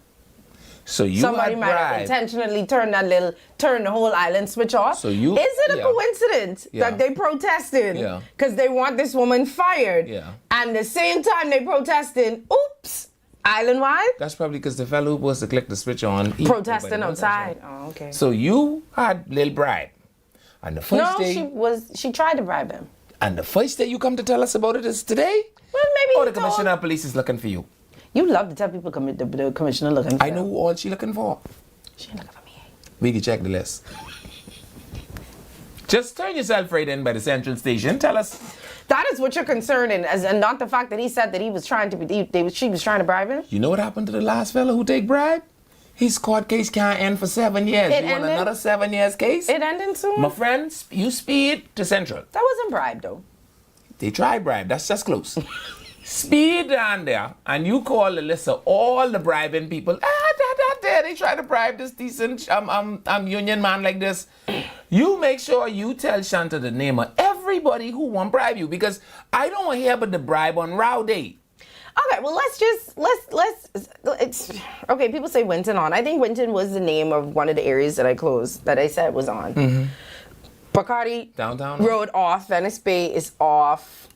intentionally turn the whole island switch off? So is it a coincidence that they protesting because they want this woman fired? Yeah. And the same time they protesting, oops, island-wide? That's probably because the fellow who was to click the switch on. Protesting outside. Oh, okay. So you had little bribe. And the first day... she tried to bribe him. And the first day you come to tell us about it is today? Well, maybe or the commissioner of police is looking for you? You love to tell people the commissioner looking for I know who all she looking for. She ain't looking for me. We can check the list. Just turn yourself right in by the central station. Tell us. That is what you're concerned in, and not the fact that he said that he was trying to she was trying to bribe him. You know what happened to the last fella who take bribe? His court case can't end for 7 years. You want another 7 years case? It ended soon? My friend, you speed to Central. That wasn't bribe, though. They tried bribe. That's just close. Speed down there, and you call the list of all the bribing people. They try to bribe this decent union man like this. You make sure you tell Shanta the name of everybody who want bribe you, because I don't want to hear about the bribe on Row Day. Okay, well, okay, people say Winton on. I think Winton was the name of one of the areas that I said was on. Mm-hmm. Bacardi downtown Road off, Venice Bay is off.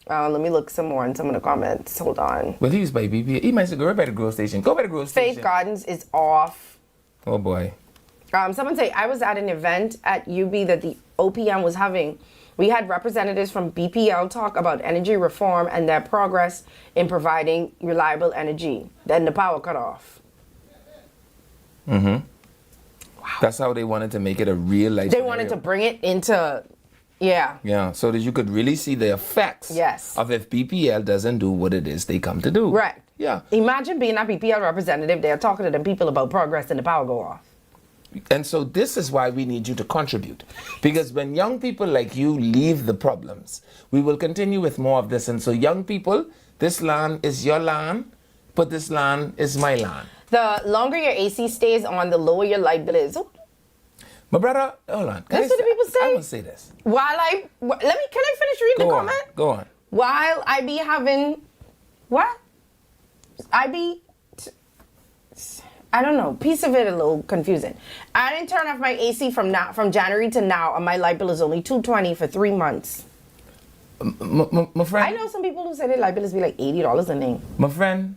Let me look some more in some of the comments. Hold on. Well, he was by BPA. He might say go by the Grove Station. Go by the Grove Station. Faith Gardens is off. Oh, boy. Someone say, I was at an event at UB that the OPM was having. We had representatives from BPL talk about energy reform and their progress in providing reliable energy. Then the power cut off. Mm-hmm. Wow. That's how they wanted to make it a real life scenario. Wanted to bring it into, Yeah, so that you could really see the effects of if BPL doesn't do what it is they come to do. Right. Yeah. Imagine being a BPL representative. They're talking to them people about progress and the power go off. And so this is why we need you to contribute. Because when young people like you leave the problems, we will continue with more of this. And so young people, this land is your land, but this land is my land. The longer your AC stays on, the lower your light bill is. My brother, hold on. That's what the people say. I'm going to say this. Can I finish reading the comment? Go on. While I be having, I don't know. Piece of it a little confusing. I didn't turn off my AC from January to now, and my light bill is only $220 for 3 months. My friend. I know some people who say their light bill is be like $80 a name. My friend,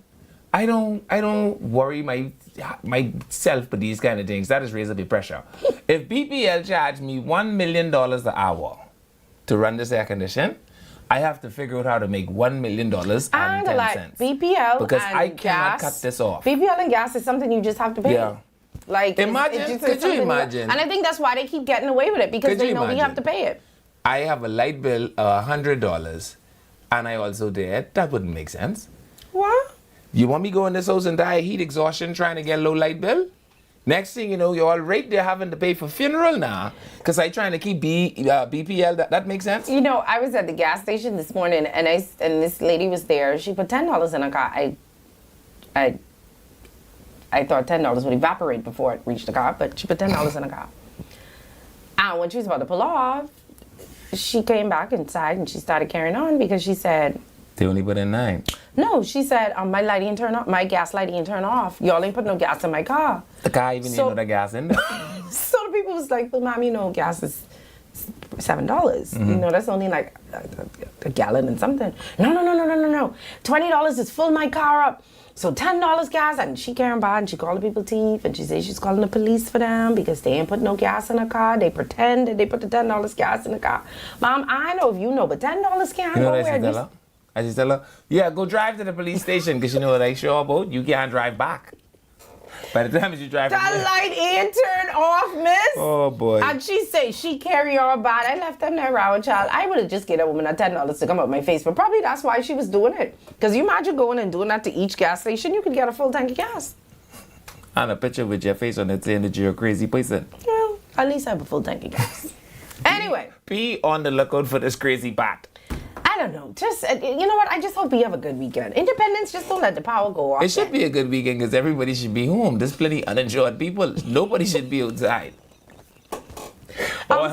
I don't worry myself with these kind of things. That is raise up the pressure. If BPL charged me $1 million an hour to run this air condition, I have to figure out how to make $1 million and 10 cents. BPL because and I cannot cut this off. BPL and gas is something you just have to pay. Yeah. Like imagine, could you imagine? And I think that's why they keep getting away with it, because they know we have to pay it. I have a light bill of $100 and I also dead. That wouldn't make sense. What? You want me to go in this house and die of heat exhaustion trying to get a low light bill? Next thing you know, you're all right there having to pay for funeral now because I trying to keep BPL. That makes sense? You know, I was at the gas station this morning and this lady was there. She put $10 in a car. I thought $10 would evaporate before it reached the car, but she put $10 in a car. And when she was about to pull off, she came back inside and she started carrying on because she said, they only put in 9. No, she said, my lighting turned off, my gas lighting turned off. Y'all ain't put no gas in my car. The car even didn't know the gas in there. So the people was like, well, mom, you know, gas is $7. You know, that's only like a gallon and something. No. $20 is fill my car up. So $10 gas, and she carrying by and she called the people thief and she said she's calling the police for them because they ain't put no gas in her car. They pretend that they put the $10 gas in the car. Mom, I know if you know, but $10 can't go where. I just tell her, yeah, go drive to the police station because you know what I sure about? You can't drive back. By the time you drive that light ain't turned off, miss. Oh, boy. And she say she carry on bad. I left them there around, child. I would have just get a woman at $10 to come up my face, but probably that's why she was doing it. Because you imagine going and doing that to each gas station, you could get a full tank of gas. And a picture with your face on it saying that you're a crazy person. Well, at least I have a full tank of gas. Anyway. Be on the lookout for this crazy bat. I don't know. Just, you know what? I just hope you have a good weekend. Independence, just don't let the power go off. It should be a good weekend because everybody should be home. There's plenty uninsured people. Nobody should be outside.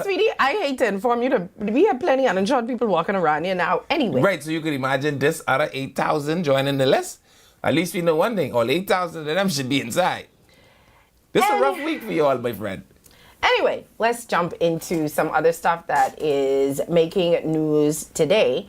Sweetie, I hate to inform you that we have plenty uninsured people walking around here now. Anyway. Right, so you could imagine this other 8,000 joining the list. At least we know one thing. All 8,000 of them should be inside. This is a rough week for you all, my friend. Anyway, let's jump into some other stuff that is making news today.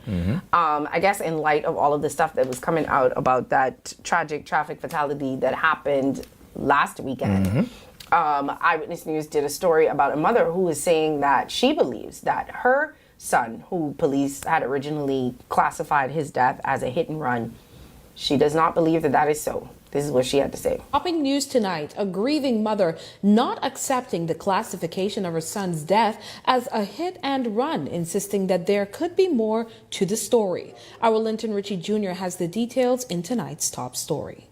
I guess in light of all of the stuff that was coming out about that tragic traffic fatality that happened last weekend. Eyewitness News did a story about a mother who is saying that she believes that her son, who police had originally classified his death as a hit and run, she does not believe that that is so. This is what she had to say. Topping news tonight, a grieving mother not accepting the classification of her son's death as a hit and run, insisting that there could be more to the story. Our Linton Ritchie Jr. has the details in tonight's top story.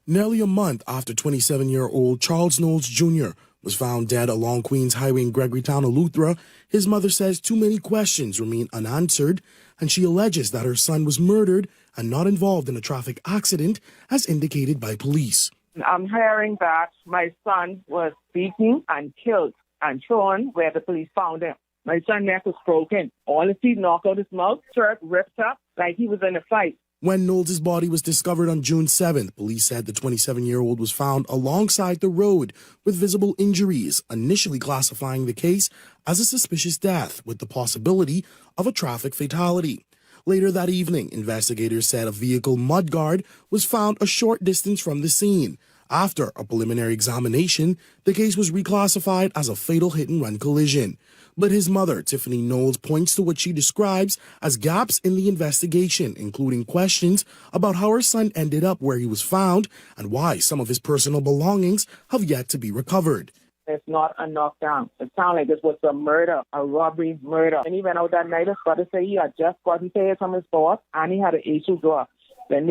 Nearly a month after 27-year-old Charles Knowles Jr. was found dead along Queens Highway in Gregorytown, Eleuthera, his mother says too many questions remain unanswered, and she alleges that her son was murdered and not involved in a traffic accident, as indicated by police. I'm hearing that my son was beaten and killed and thrown where the police found him. My son's neck was broken. All his teeth knocked out his mouth, shirt ripped up like he was in a fight. When Knowles' body was discovered on June 7th, police said the 27-year-old was found alongside the road with visible injuries, initially classifying the case as a suspicious death with the possibility of a traffic fatality. Later that evening, investigators said a vehicle mudguard was found a short distance from the scene. After a preliminary examination, the case was reclassified as a fatal hit-and-run collision. But his mother, Tiffany Knowles, points to what she describes as gaps in the investigation, including questions about how her son ended up where he was found and why some of his personal belongings have yet to be recovered. It's not a knockdown. It sounds like it was a murder, a robbery murder. And he went out that night, his brother said he had just gotten paid from his boss and he had an issue drawer. When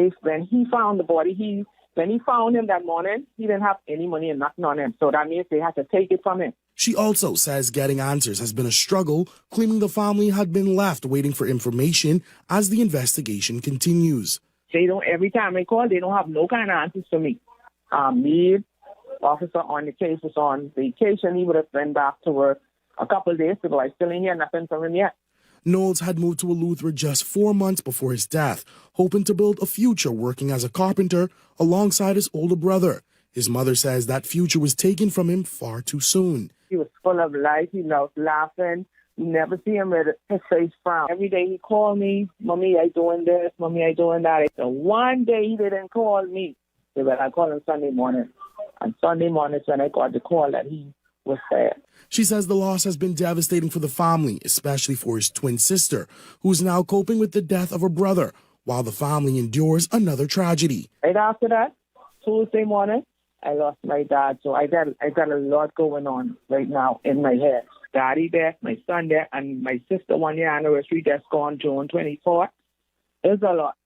he found the body, when he found him that morning, he didn't have any money and nothing on him. So that means they had to take it from him. She also says getting answers has been a struggle, claiming the family had been left waiting for information as the investigation continues. Every time I call, they don't have no kind of answers for me. Officer on the case was on vacation. He would have been back to work a couple of days ago. I still ain't hear nothing from him yet. Knowles had moved to Eleuthera just 4 months before his death, hoping to build a future working as a carpenter alongside his older brother. His mother says that future was taken from him far too soon. He was full of life. He loved laughing. You never see him with his face frown. Every day he called me, Mommy, I doing this, Mommy, I doing that. So one day he didn't call me. So I called him Sunday morning. And Sunday morning when I got the call that he was there. She says the loss has been devastating for the family, especially for his twin sister, who is now coping with the death of her brother, while the family endures another tragedy. Right after that, Tuesday morning, I lost my dad. So I got a lot going on right now in my head. daddy there, my son there, and my sister 1 year anniversary just gone June 24th. It's a lot.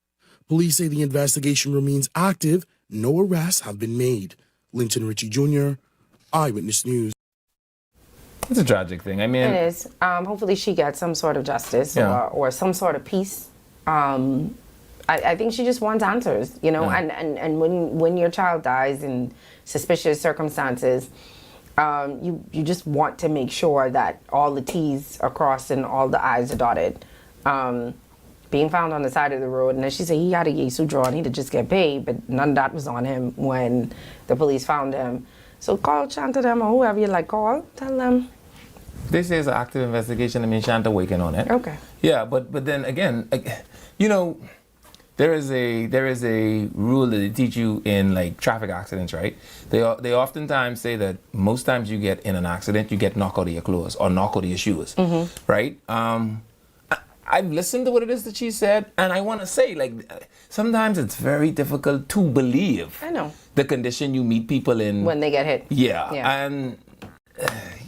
Police say the investigation remains active. No arrests have been made. Linton Ritchie Jr., Eyewitness News. It's a tragic thing. I mean, it is. Hopefully she gets some sort of justice or some sort of peace. I think she just wants answers, you know, and when your child dies in suspicious circumstances, you just want to make sure that all the T's are crossed and all the I's are dotted. Being found on the side of the road, and as she said, he had a Yesu draw and he could just get paid, but none of that was on him when the police found him. So call Shanta them or whoever you like, call, tell them. This is an active investigation. I mean, Shanta working on it. Okay. Yeah, but then again, you know, there is a rule that they teach you in like traffic accidents, right? They oftentimes say that most times you get in an accident, you get knocked out of your clothes or knocked out of your shoes, right? I've listened to what it is that she said, and I want to say, like, sometimes it's very difficult to believe. I know. The condition you meet people in when they get hit. Yeah. And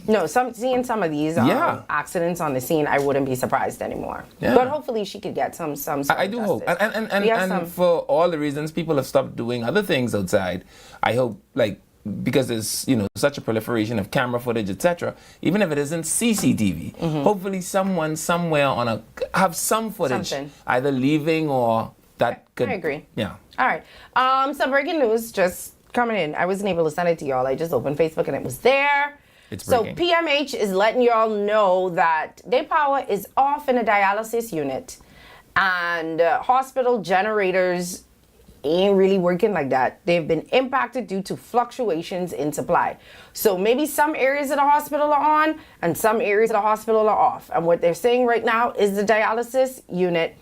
no, seeing some of these accidents on the scene, I wouldn't be surprised anymore. Yeah. But hopefully she could get some I do hope. And for all the reasons people have stopped doing other things outside, I hope, like, because there's, you know, such a proliferation of camera footage, etc. Even if it isn't CCTV, hopefully someone somewhere have some footage, either leaving or that could. I agree. Yeah. All right. Some breaking news just coming in. I wasn't able to send it to y'all. I just opened Facebook and it was there. It's so breaking. PMH is letting y'all know that their power is off in a dialysis unit, and hospital generators ain't really working like that. They've been impacted due to fluctuations in supply. So maybe some areas of the hospital are on and some areas of the hospital are off. And what they're saying right now is the dialysis unit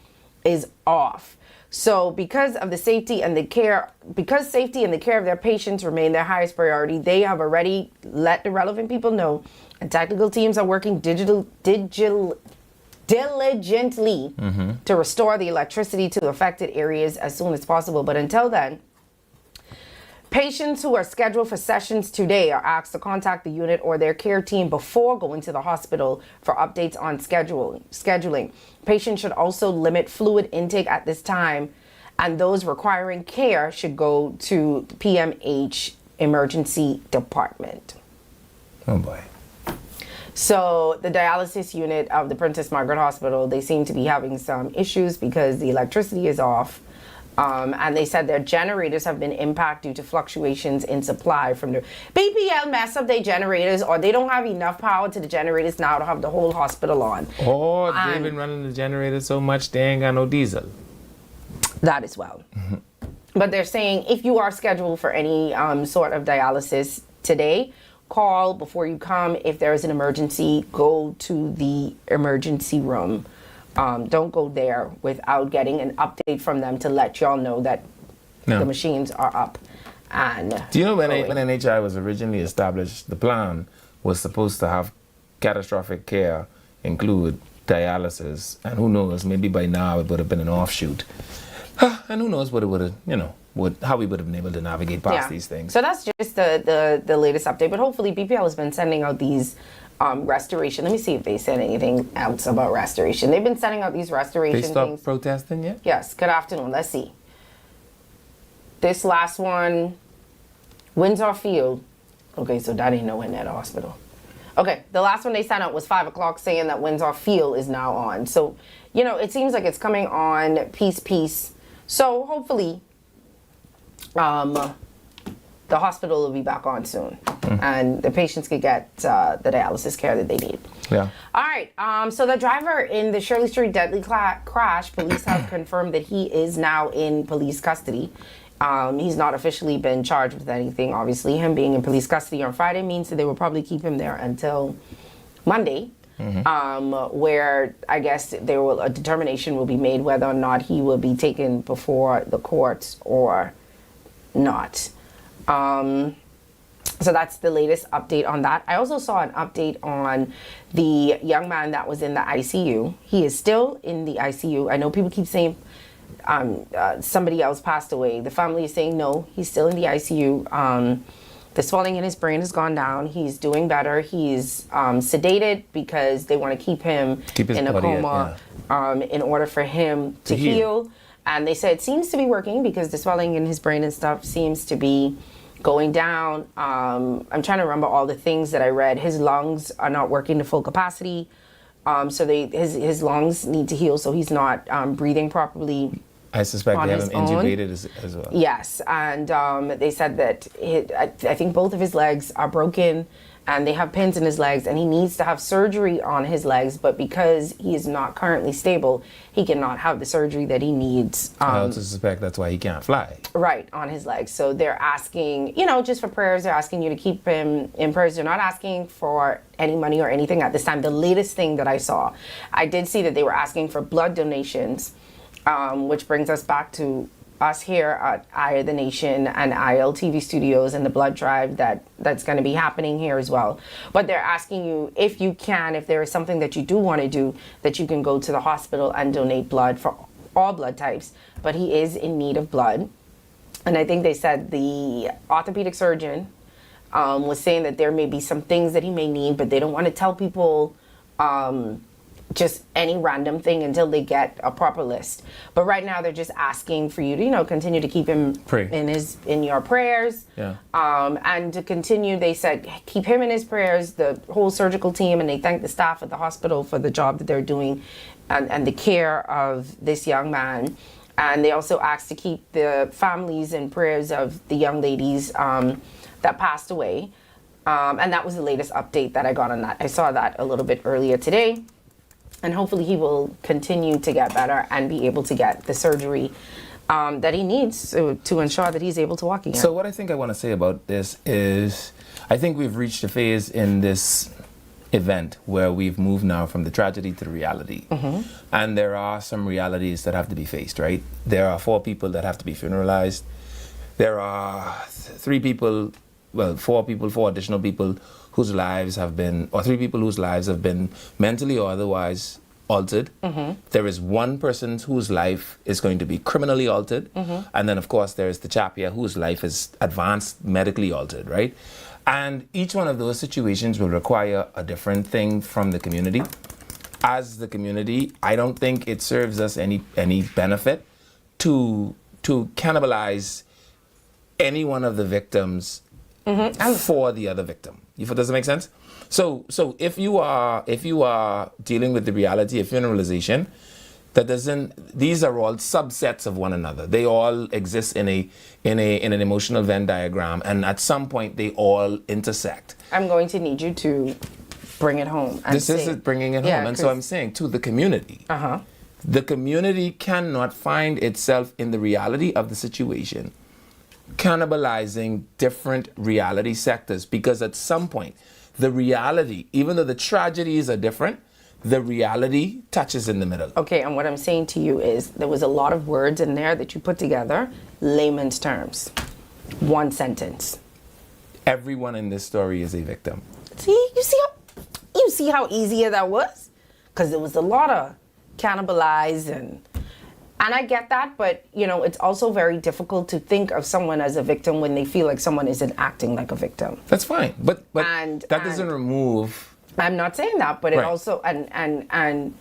is off. So because of the safety and the care, because safety and the care of their patients remain their highest priority, they have already let the relevant people know, and technical teams are working diligently to restore the electricity to affected areas as soon as possible. But until then, patients who are scheduled for sessions today are asked to contact the unit or their care team before going to the hospital for updates on scheduling. Patients should also limit fluid intake at this time, and those requiring care should go to PMH emergency department. Oh boy. So the dialysis unit of the Princess Margaret Hospital, they seem to be having some issues because the electricity is off. And they said their generators have been impacted due to fluctuations in supply from the BPL mess up their generators, or they don't have enough power to the generators now to have the whole hospital on. Or they've been running the generator so much they ain't got no diesel. That as well. But they're saying if you are scheduled for any sort of dialysis today, call before you come. If there is an emergency, go to the emergency room. Don't go there without getting an update from them to let y'all know that the machines are up. And do you know when NHI was originally established, the plan was supposed to have catastrophic care include dialysis, and who knows, maybe by now it would have been an offshoot. And who knows what it would have, you know, how we would have been able to navigate past these things. So that's just the latest update. But hopefully BPL has been sending out these restoration. Let me see if they said anything else about restoration. They've been sending out these restoration things. They stopped things. Protesting yet? Yes. Good afternoon. Let's see. This last one, Windsor Field. Okay, so that ain't nowhere near the hospital. Okay, the last one they sent out was 5 o'clock saying that Windsor Field is now on. So, you know, it seems like it's coming on piece. So hopefully the hospital will be back on soon, and the patients could get the dialysis care that they need. Yeah. All right. So the driver in the Shirley Street deadly crash, police have confirmed that he is now in police custody. He's not officially been charged with anything. Obviously, him being in police custody on Friday means that they will probably keep him there until Monday, where I guess a determination will be made whether or not he will be taken before the courts or not. So that's the latest update on that. I also saw an update on the young man that was in the ICU. He is still in the ICU. I know people keep saying somebody else passed away. The family is saying no, he's still in the ICU. The swelling in his brain has gone down. He's doing better. He's sedated because they want to keep him in a coma in order for him to heal. And they said it seems to be working because the swelling in his brain and stuff seems to be going down. I'm trying to remember all the things that I read. His lungs are not working to full capacity. So his lungs need to heal so he's not breathing properly. I suspect they have him intubated as well. Yes, and they said that I think both of his legs are broken and they have pins in his legs and he needs to have surgery on his legs, but because he is not currently stable, he cannot have the surgery that he needs. I also suspect that's why he can't fly. Right, on his legs. So they're asking, you know, just for prayers, they're asking you to keep him in prayers. They're not asking for any money or anything at this time. The latest thing that I saw, I did see that they were asking for blood donations, which brings us back to us here at Eye of the Nation and ILTV Studios and the blood drive that's going to be happening here as well. But they're asking you, if you can, if there is something that you do want to do, that you can go to the hospital and donate blood for all blood types. But he is in need of blood. And I think they said the orthopedic surgeon was saying that there may be some things that he may need, but they don't want to tell people just any random thing until they get a proper list. But right now they're just asking for you to, you know, continue to keep him in your prayers. Yeah. And to continue, they said, keep him in his prayers, the whole surgical team, and they thank the staff at the hospital for the job that they're doing and the care of this young man. And they also asked to keep the families in prayers of the young ladies that passed away. And that was the latest update that I got on that. I saw that a little bit earlier today. And hopefully he will continue to get better and be able to get the surgery that he needs to ensure that he's able to walk again. So what I think I want to say about this is I think we've reached a phase in this event where we've moved now from the tragedy to the reality. Mm-hmm. And there are some realities that have to be faced, right? There are 4 people that have to be funeralized. There are 4 additional people whose lives have been, or 3 people whose lives have been mentally or otherwise altered. Mm-hmm. There is 1 person whose life is going to be criminally altered. Mm-hmm. And then, of course, there's the chap here whose life is advanced medically altered, right? And each one of those situations will require a different thing from the community. As the community, I don't think it serves us any benefit to cannibalize any one of the victims for the other victim. Does that make sense? So if you are dealing with the reality of funeralization, these are all subsets of one another. They all exist in an emotional Venn diagram, and at some point they all intersect. I'm going to need you to bring it home. This is bringing it home, and so I'm saying to the community. The community cannot find itself in the reality of the situation cannibalizing different reality sectors, because at some point the reality, even though the tragedies are different, the reality touches in the middle. Okay, and what I'm saying to you is there was a lot of words in there that you put together, layman's terms, 1 sentence. Everyone in this story is a victim. See, you see how easier that was? Because there was a lot of cannibalize and I get that, but you know, it's also very difficult to think of someone as a victim when they feel like someone isn't acting like a victim. That's fine, but that doesn't remove. I'm not saying that, but it also and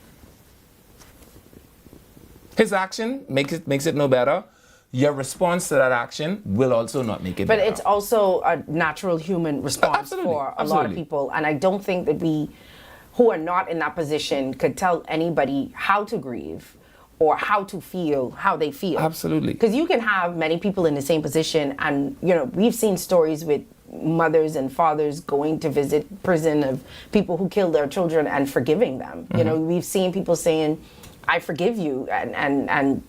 his action makes it no better. Your response to that action will also not make it better. But it's also a natural human response for a lot of people, and I don't think that we, who are not in that position, could tell anybody how to grieve or how to feel, how they feel. Absolutely. Because you can have many people in the same position, and you know, we've seen stories with mothers and fathers going to visit prison of people who killed their children and forgiving them. You know, we've seen people saying, I forgive you, and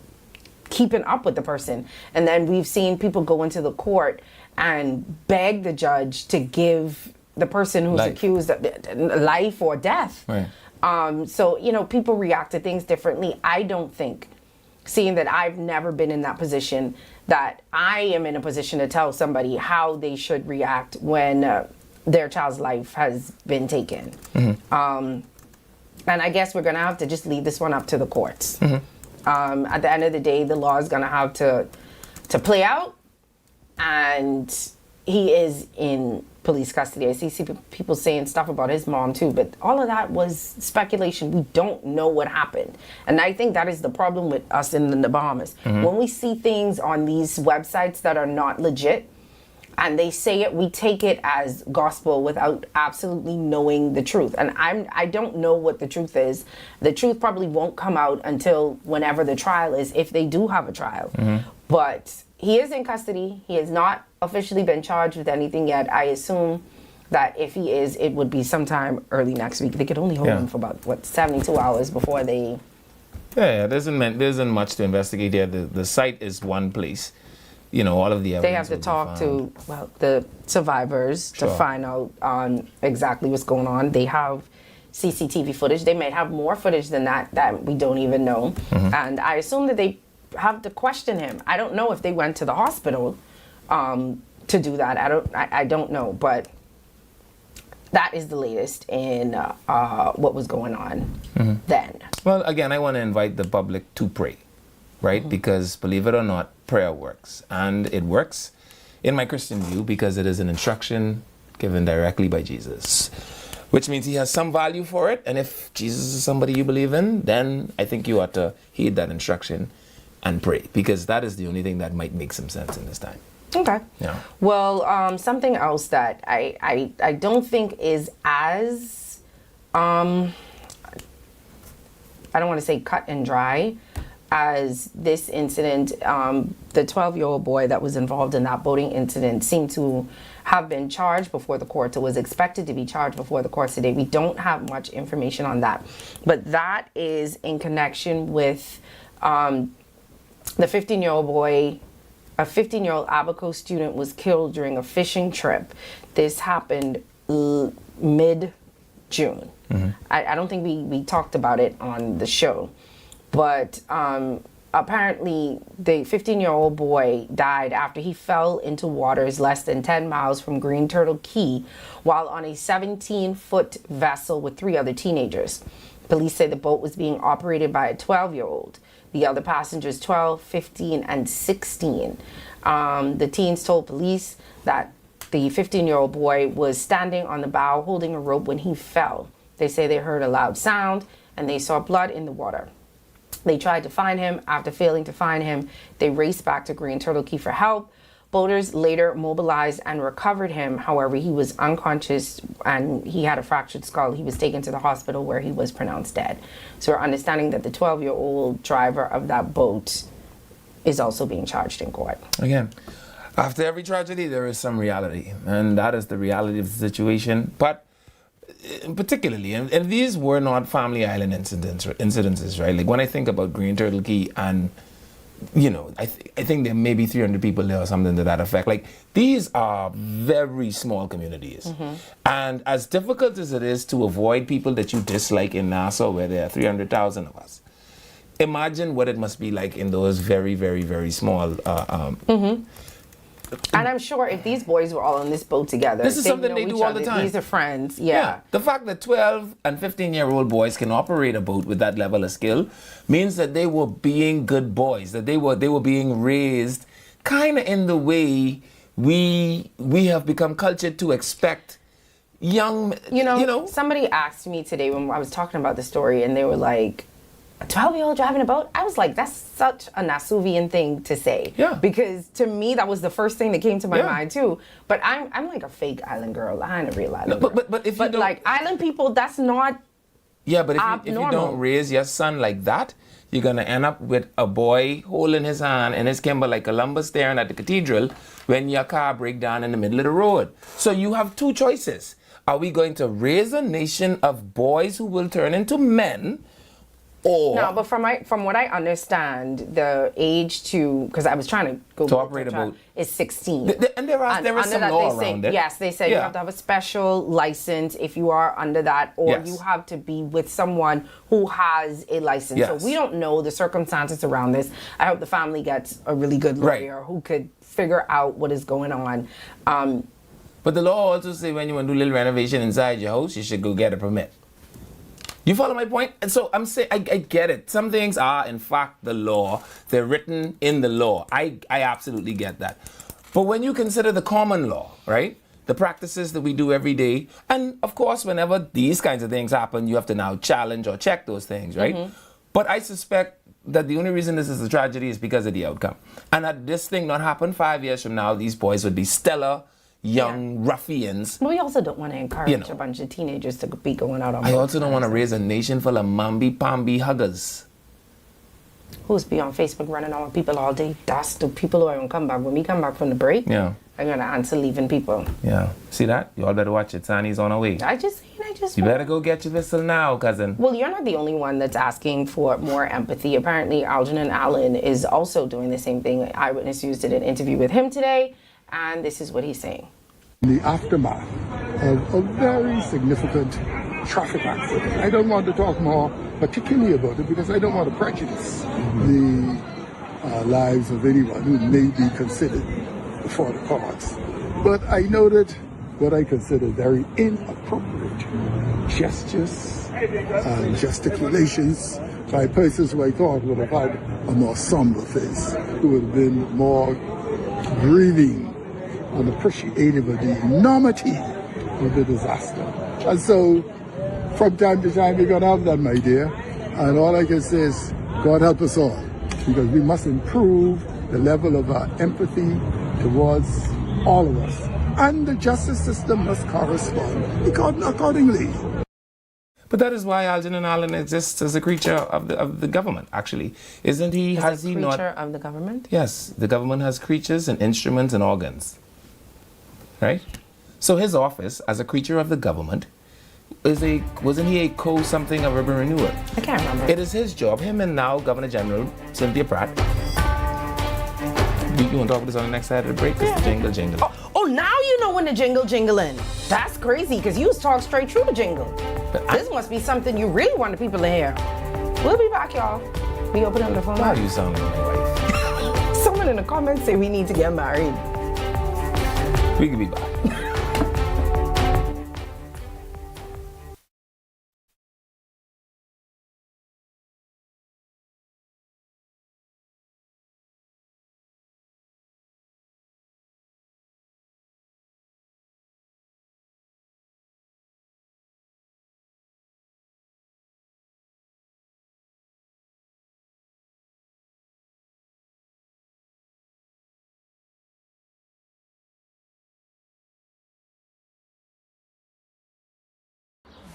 keeping up with the person. And then we've seen people go into the court and beg the judge to give the person who's accused of life or death. Right. So, you know, people react to things differently. I don't think, seeing that I've never been in that position, that I am in a position to tell somebody how they should react when their child's life has been taken. And I guess we're going to have to just leave this one up to the courts. At the end of the day, the law is going to have to play out, and he is in police custody. I see people saying stuff about his mom too, but all of that was speculation. We don't know what happened. And I think that is the problem with us in the Bahamas. When we see things on these websites that are not legit, and they say it, we take it as gospel without absolutely knowing the truth. And I don't know what the truth is. The truth probably won't come out until whenever the trial is, if they do have a trial. But he is in custody. He has not officially been charged with anything yet. I assume that if he is, it would be sometime early next week. They could only hold him for about, 72 hours before they... Yeah, there isn't much to investigate here. The site is one place. You know, all of the evidence. They have to talk to the survivors to find out exactly what's going on. They have CCTV footage. They may have more footage than that we don't even know. And I assume that they have to question him. I don't know if they went to the hospital to do that. I don't know, but that is the latest in what was going on then. Well, again, I want to invite the public to pray, right? Because believe it or not, prayer works. And it works in my Christian view because it is an instruction given directly by Jesus, which means he has some value for it. And if Jesus is somebody you believe in, then I think you ought to heed that instruction and pray, because that is the only thing that might make some sense in this time. Okay. Yeah. Well, something else that I don't think is as, I don't want to say cut and dry as this incident. The 12-year-old boy that was involved in that boating incident seemed to have been charged before the court. It was expected to be charged before the court today. We don't have much information on that. But that is in connection with the 15-year-old boy. A 15-year-old Abaco student was killed during a fishing trip. This happened mid-June. I don't think we talked about it on the show. But apparently the 15-year-old boy died after he fell into waters less than 10 miles from Green Turtle Key while on a 17-foot vessel with 3 other teenagers. Police say the boat was being operated by a 12-year-old. The other passengers, 12, 15, and 16. The teens told police that the 15-year-old boy was standing on the bow holding a rope when he fell. They say they heard a loud sound and they saw blood in the water. They tried to find him. After failing to find him, they raced back to Green Turtle Key for help. Boaters later mobilized and recovered him. However, he was unconscious and he had a fractured skull. He was taken to the hospital where he was pronounced dead. So we're understanding that the 12-year-old driver of that boat is also being charged in court. Again, after every tragedy, there is some reality. And that is the reality of the situation. But particularly, and these were not Family Island incidences, right? Like when I think about Green Turtle Key and you know, I think there may be 300 people there or something to that effect. Like, these are very small communities. And as difficult as it is to avoid people that you dislike in Nassau, where there are 300,000 of us, imagine what it must be like in those very, very, very small... And I'm sure if these boys were all on this boat together, this is something they do all the time. These are friends. Yeah. The fact that 12 and 15-year-old boys can operate a boat with that level of skill means that they were being good boys, that they were being raised kind of in the way we have become cultured to expect young, you know. Somebody asked me today when I was talking about the story, and they were like, a 12-year-old driving a boat? I was like, that's such a Nasuvian thing to say. Yeah. Because to me, that was the first thing that came to my mind too. But I'm like a fake island girl. I ain't a real island girl. But if you don't, like island people, that's not but if you don't raise your son like that, you're gonna end up with a boy holding his hand and his Kimber like Columbus staring at the cathedral when your car breaks down in the middle of the road. So you have two choices. Are we going to raise a nation of boys who will turn into men? No, but from what I understand, the age because I was trying to go to operate a boat is 16. And there is some law around it. Yes, they said you have to have a special license if you are under that, or you have to be with someone who has a license. Yes. So we don't know the circumstances around this. I hope the family gets a really good lawyer who could figure out what is going on. But the law also say when you want to do a little renovation inside your house, you should go get a permit. You follow my point? And so I'm saying, I get it. Some things are, in fact, the law. They're written in the law. I absolutely get that. But when you consider the common law, right? The practices that we do every day, and of course, whenever these kinds of things happen, you have to now challenge or check those things, right? Mm-hmm. But I suspect that the only reason this is a tragedy is because of the outcome. And had this thing not happened 5 years from now, these boys would be stellar, young ruffians. But we also don't want to encourage You know. a bunch of teenagers to be going out on I boats. also don't want to raise a nation full of mamby-pamby huggers. Who's be on Facebook running on people all day? That's the people who are going to come back. When we come back from the break, Yeah, I'm going to answer leaving people. yeah. See that? You all better watch it. Sani's on her way. You You better go get your whistle now, cousin. Well, you're not the only one that's asking for more empathy. Apparently, Algernon Allen is also doing the same thing. Eyewitness News did an interview with him today, and this is what he's saying. In the aftermath of a very significant traffic accident. I don't want to talk more particularly about it because I don't want to prejudice the lives of anyone who may be considered before the courts. But I noted what I consider very inappropriate gestures and gesticulations by persons who I thought would have had a more somber face, who would have been more grieving and appreciative of the enormity of the disaster. And so, from time to time, we're going to have that, my dear. And all I can say is, God help us all, because we must improve the level of our empathy towards all of us. And the justice system must correspond accordingly. But that is why Algernon Allen exists as a creature of the government, actually. Isn't he? Has he not? Creature of the government? Yes, the government has creatures and instruments and organs. Right? So his office, as a creature of the government, wasn't he a co-something of urban renewal? I can't remember. It is his job, him and now Governor General Cynthia Pratt. You want to talk about this on the next side of the break? It's the jingle. Oh, now you know when the jingling. That's crazy, because you was talk straight through the jingle. This must be something you really want the people to hear. We'll be back, y'all. We open up the phone. Why do you sound like my wife? Someone in the comments say we need to get married. We can be back.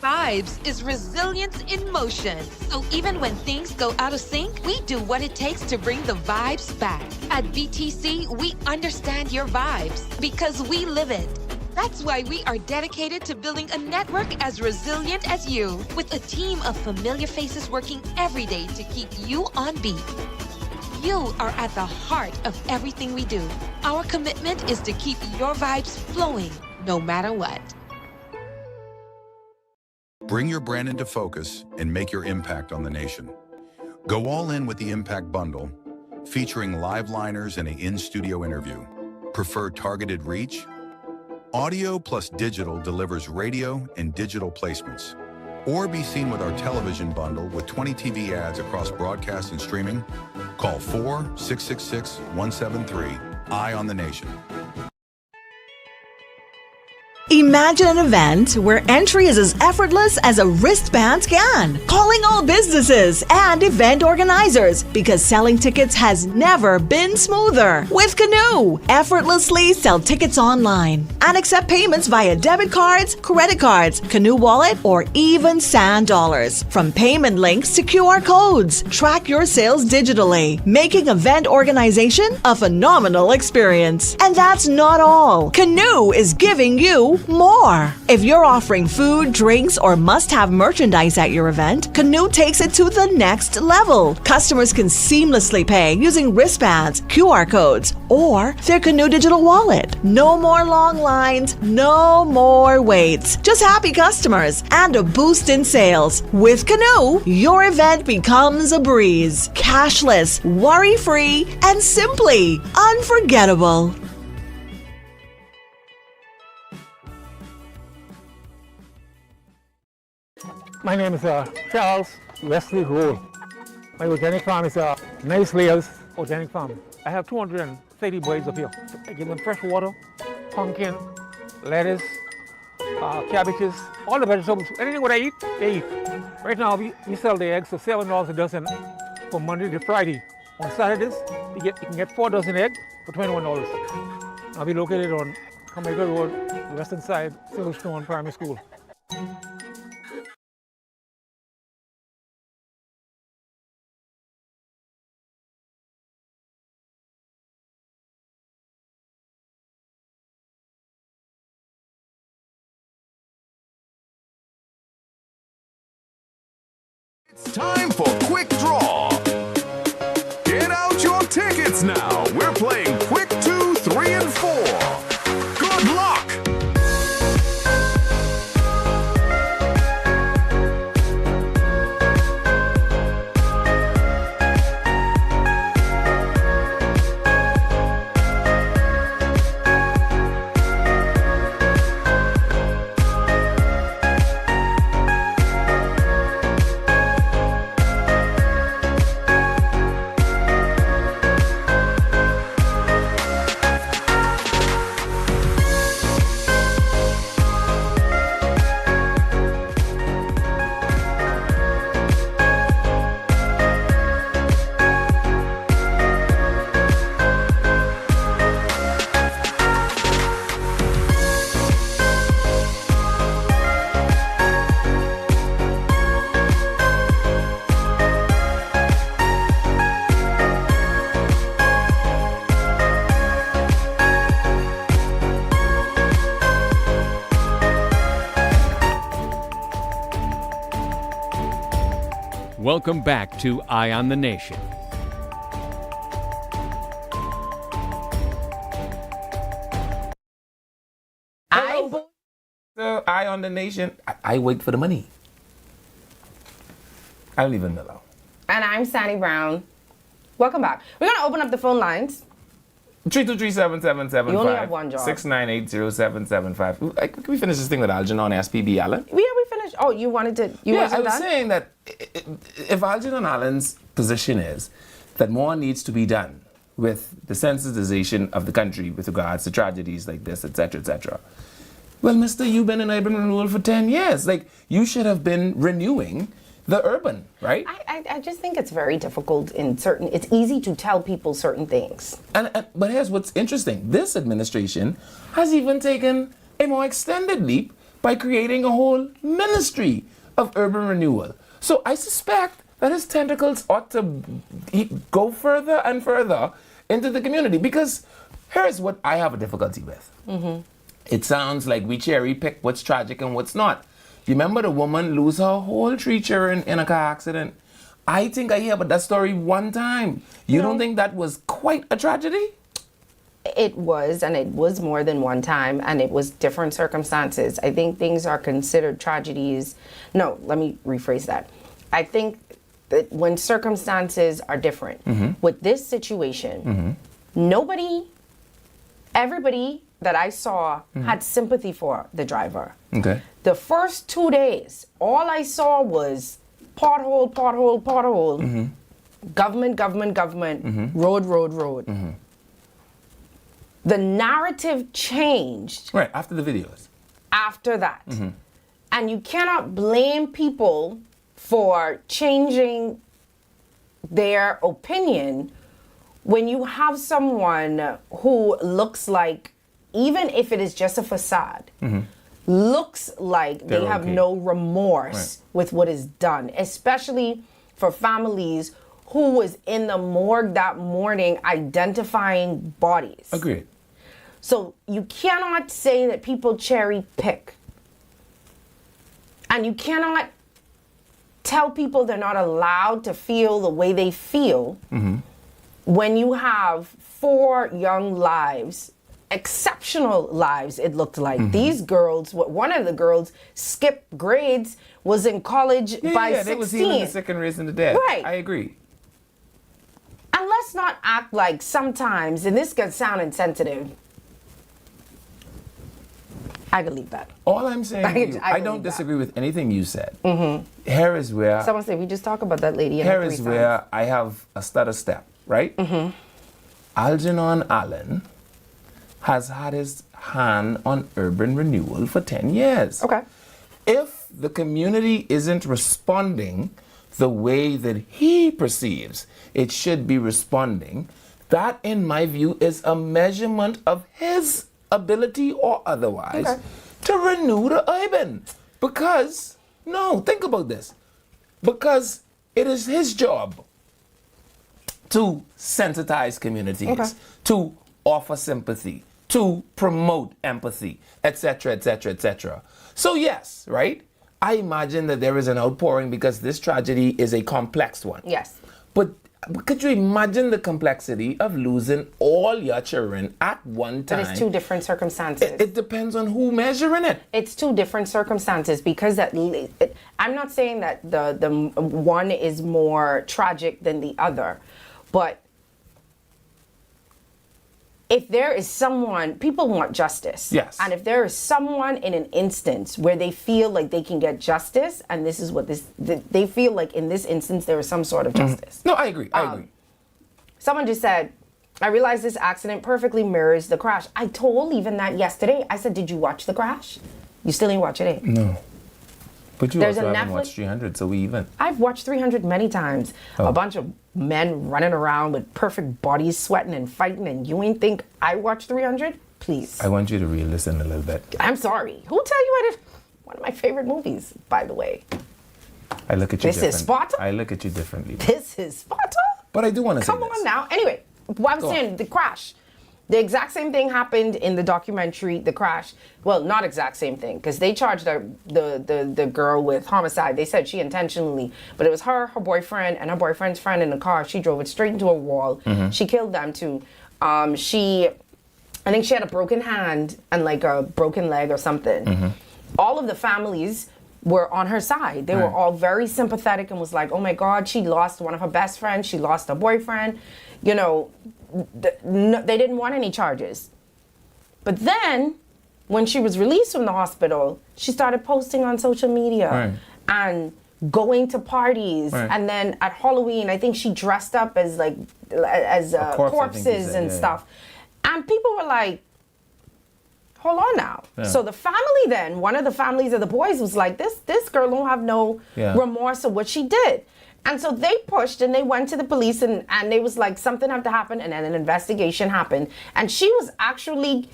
Vibes is resilience in motion. So even when things go out of sync, we do what it takes to bring the vibes back. At BTC, we understand your vibes because we live it. That's why we are dedicated to building a network as resilient as you, with a team of familiar faces working every day to keep you on beat. You are at the heart of everything we do. Our commitment is to keep your vibes flowing, no matter what. Bring your brand into focus and make your impact on the nation. Go all in with the Impact Bundle, featuring live liners and an in-studio interview. Prefer targeted reach? Audio plus digital delivers radio and digital placements. Or be seen with our television bundle with 20 TV ads across broadcast and streaming. Call 4-666-173. Eye on the Nation. Imagine an event where entry is as effortless as a wristband scan. Calling all businesses and event organizers, because selling tickets has never been smoother. With Canoe, effortlessly sell tickets online and accept payments via debit cards, credit cards, Canoe Wallet, or even Sand Dollars. From payment links to QR codes, track your sales digitally, making event organization a phenomenal experience. And that's not all. Canoe is giving you more. If you're offering food, drinks, or must-have merchandise at your event, Canoe takes it to the next level. Customers can seamlessly pay using wristbands, QR codes, or their Canoe digital wallet. No more long lines, no more waits. Just happy customers and a boost in sales. With Canoe, your event becomes a breeze. Cashless, worry-free, and simply unforgettable. My name is Charles Wesley Gould. My organic farm is Nice Wales Organic Farm. I have 250 city boys up here. I give them fresh water, pumpkin, lettuce, cabbages, all the vegetables. Anything what I eat, they eat. Right now, we sell the eggs for $7 a dozen from Monday to Friday. On Saturdays, you can get 4 dozen eggs for $21. I'll be located on Carmichael Road, western side, Silverstone Primary School. It's time for Quick Draw. Get out your tickets now. We're playing Quick 2, 3, and 4. Good luck. Welcome back to Eye on the Nation. Eye on the Nation. I wait for the money. I don't even know. And I'm Sandy Brown. Welcome back. We're going to open up the phone lines. 323-7775. You only have one job. 698-0775. Can we finish this thing with Algernon SPB Allen? Yeah, we finished. Oh, you wanted to. I was saying that if Algernon Allen's position is that more needs to be done with the sensitization of the country with regards to tragedies like this, etc., etc. Well, mister, you've been in urban renewal for 10 years. Like, you should have been renewing the urban, right? I just think it's very difficult in certain. It's easy to tell people certain things. But here's what's interesting. This administration has even taken a more extended leap by creating a whole ministry of urban renewal. So I suspect that his tentacles ought to go further and further into the community, because here's what I have a difficulty with. Mm-hmm. It sounds like we cherry pick what's tragic and what's not. You remember the woman lose her whole 3 children in a car accident? I think I hear about that story one time. You don't think that was quite a tragedy? It was, and it was more than one time, and it was different circumstances. I think things are considered tragedies. No, let me rephrase that. I think that when circumstances are different, with this situation, everybody that I saw had sympathy for the driver. Okay. The first 2 days, all I saw was pothole, pothole, pothole, government, road. The narrative changed. Right, after the videos. After that. And you cannot blame people for changing their opinion when you have someone who looks like, even if it is just a facade, looks like they have no remorse with what is done, especially for families who was in the morgue that morning identifying bodies. Agreed. So you cannot say that people cherry pick. And you cannot tell people they're not allowed to feel the way they feel when you have 4 young lives, exceptional lives, it looked like. These girls, one of the girls skipped grades, was in college by 16. They was healing the sick and raising the dead. Right. I agree. And let's not act like sometimes, and this could sound insensitive, I could leave that. All I'm saying to you, I don't disagree with anything you said. Here is where... Someone said, we just talk about that lady in Here is where I have a stutter step, right? Algernon Allen has had his hand on urban renewal for 10 years. Okay. If the community isn't responding the way that he perceives it should be responding, that, in my view, is a measurement of his ability or otherwise to renew the urban. Because, no, think about this. Because it is his job to sensitize communities, to offer sympathy, to promote empathy, etc., etc., etc. So yes, right? I imagine that there is an outpouring because this tragedy is a complex one. Yes. But could you imagine the complexity of losing all your children at one time? But it's two different circumstances. It depends on who measuring it. It's two different circumstances because I'm not saying that the one is more tragic than the other, but if there is someone, people want justice. Yes. And if there is someone in an instance where they feel like they can get justice, and this is what they feel like in this instance there is some sort of justice. No, I agree. I agree. Someone just said, I realize this accident perfectly mirrors the crash. I told even that yesterday. I said, did you watch the crash? You still ain't watch it, eh? No. But you There's also a haven't Netflix- watched 300, so we even. I've watched 300 many times. A bunch of men running around with perfect bodies, sweating and fighting, and you ain't think I watched 300? Please. I want you to re-listen a little bit. I'm sorry. Who tell you I did? One of my favorite movies, by the way. I look at you This is different. Sparta? I look at you differently. This is Sparta? But I do want to say Come this. on now. Anyway, what I'm Go on. saying, the crash. The exact same thing happened in the documentary, The Crash. Well, not exact same thing, because they charged the girl with homicide. They said she intentionally, but it was her boyfriend, and her boyfriend's friend in the car. She drove it straight into a wall. She killed them too. I think she had a broken hand and like a broken leg or something. All of the families were on her side. They were all very sympathetic and was like, oh my God, she lost one of her best friends. She lost her boyfriend. You know, they didn't want any charges. But then, when she was released from the hospital, she started posting on social media and going to parties. And then at Halloween, I think she dressed up as corpses and stuff. And people were like, hold on now. So the family then, one of the families of the boys was like, this girl don't have no remorse of what she did. And so they pushed and they went to the police and they was like, something had to happen, and then an investigation happened. And she was actually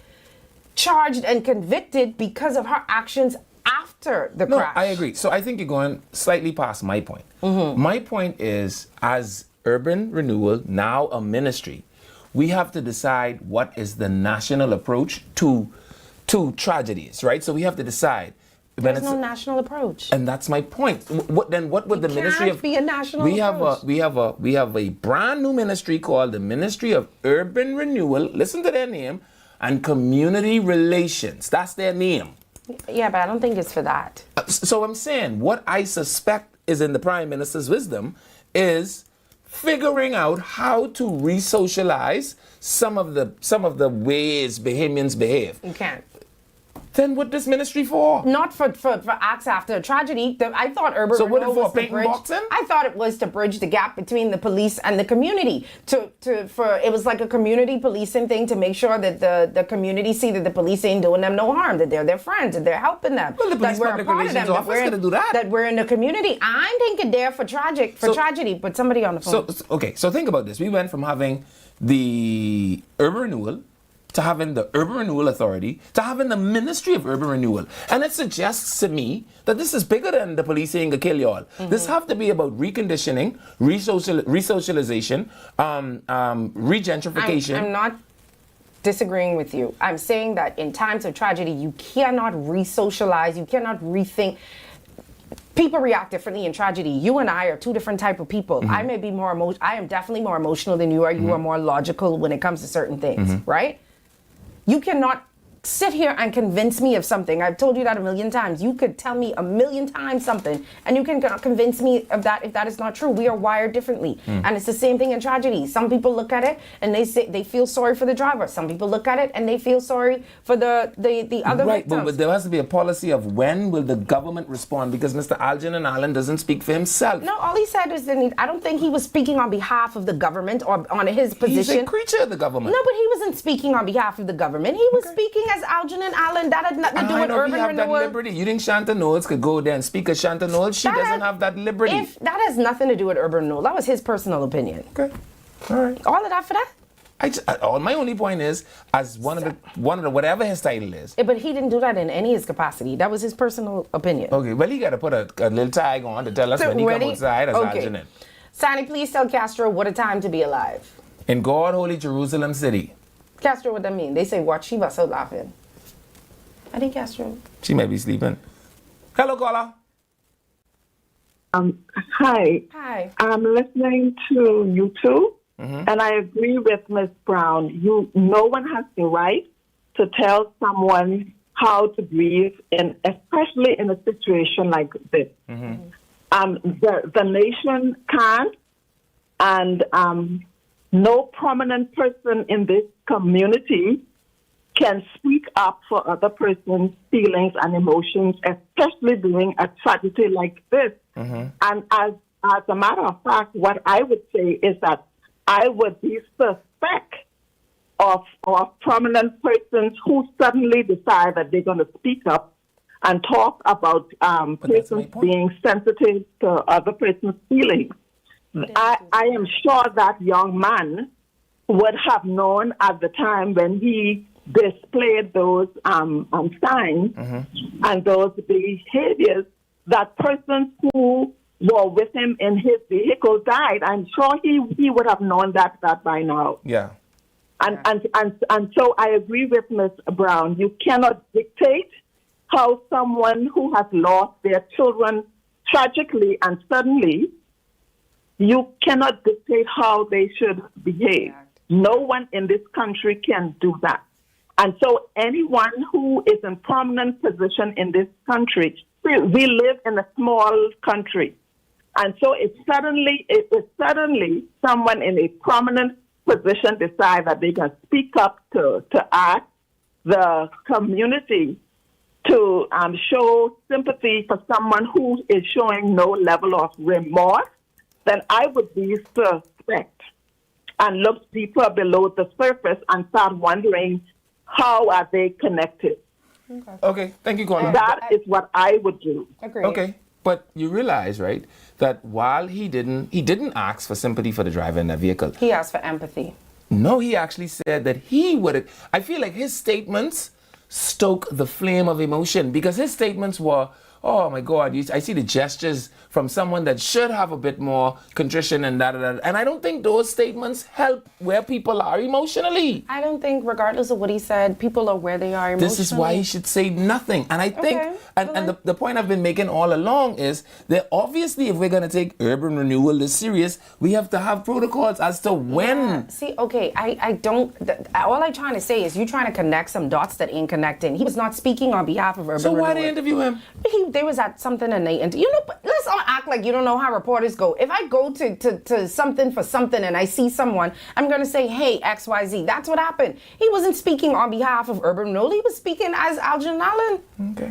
charged and convicted because of her actions after the crash. No, I agree. So I think you're going slightly past my point. My point is, as urban renewal, now a ministry, we have to decide what is the national approach to tragedies, right? So we have to decide. There's no national approach. And that's my point. What would the Ministry of... be a national approach. We have a brand new ministry called the Ministry of Urban Renewal. Listen to their name. And Community Relations. That's their name. Yeah, but I don't think it's for that. So I'm saying what I suspect is in the Prime Minister's wisdom is figuring out how to re-socialize some of the ways Bahamians behave. You can't. Then what this ministry for? Not for acts after a tragedy. I thought urban So what renewal it for, was to painting bridge. boxing? I thought it was to bridge the gap between the police and the community. It was like a community policing thing to make sure that the community see that the police ain't doing them no harm, that they're their friends, that they're helping them. Well, the police that we're a public part of relations them, office gonna do that. That we're in the community. I'm thinking there for tragedy, but somebody on the phone. So think about this. We went from having the urban renewal to having the Urban Renewal Authority, to having the Ministry of Urban Renewal. And it suggests to me that this is bigger than the police saying to kill y'all. This have to be about reconditioning, resocialization, regentrification. I'm not disagreeing with you. I'm saying that in times of tragedy, you cannot re-socialize, you cannot rethink. People react differently in tragedy. You and I are two different type of people. I may be I am definitely more emotional than you are. You are more logical when it comes to certain things, right? You cannot sit here and convince me of something. I've told you that a million times. You could tell me a million times something, and you can convince me of that if that is not true. We are wired differently. And it's the same thing in tragedy. Some people look at it and they say they feel sorry for the driver. Some people look at it and they feel sorry for the other Right, victims. but there has to be a policy of when will the government respond, because Mr. Algernon Allen doesn't speak for himself. No, all he said is that I don't think he was speaking on behalf of the government or on his position. He's a creature of the government. No, but he wasn't speaking on behalf of the government. He was speaking as Algernon Allen. That had nothing to do with urban have renewal. that liberty. You think Shanta Knowles could go there and speak as Shanta Knowles? She doesn't have that liberty. If that has nothing to do with urban renewal, that was his personal opinion. Okay, all right. All of that for that. My only point is, as one of the whatever his title is. But he didn't do that in any of his capacity. That was his personal opinion. Okay, well, he got to put a little tag on to tell us when he come outside as Algernon. Sonny, please tell Castro what a time to be alive. In God, holy Jerusalem city. Castro, what that mean? They say, watch, she was so laughing. I think Castro. She may be sleeping. Hello, caller. Hi. Hi. I'm listening to you two, and I agree with Ms. Brown. No one has the right to tell someone how to breathe, especially in a situation like this. The nation can't, and no prominent person in this community can speak up for other person's feelings and emotions, especially during a tragedy like this. And as a matter of fact, what I would say is that I would be suspect of prominent persons who suddenly decide that they're going to speak up and talk about persons being sensitive to other person's feelings. I am sure that young man would have known at the time when he displayed those signs and those behaviors that persons who were with him in his vehicle died. I'm sure he would have known that by now. Yeah. And so I agree with Ms. Brown. You cannot dictate how someone who has lost their children tragically and suddenly, you cannot dictate how they should behave. No one in this country can do that. And so anyone who is in prominent position in this country, we live in a small country. And so if suddenly someone in a prominent position decides that they can speak up to ask the community to show sympathy for someone who is showing no level of remorse, then I would be suspect and look deeper below the surface and start wondering, how are they connected? Okay, thank you, caller. That is what I would do. Okay, but you realize, right, that while he didn't ask for sympathy for the driver in that vehicle. He asked for empathy. No, he actually said that he would. I feel like his statements stoke the flame of emotion, because his statements were, oh my God, I see the gestures from someone that should have a bit more contrition and that. And I don't think those statements help where people are emotionally. I don't think, regardless of what he said, people are where they are emotionally. This is why he should say nothing. And I think, and the point I've been making all along is that obviously if we're going to take urban renewal this serious, we have to have protocols as to when. Yeah. See, okay, I don't, all I'm trying to say is you're trying to connect some dots that ain't connecting. He was not speaking on behalf of urban renewal. So why they interview him? They was at something and they interview. Let's all act like you don't know how reporters go. If I go to something for something and I see someone, I'm going to say, hey, XYZ. That's what happened. He wasn't speaking on behalf of urban renewal. He was speaking as Algernon Allen. Okay.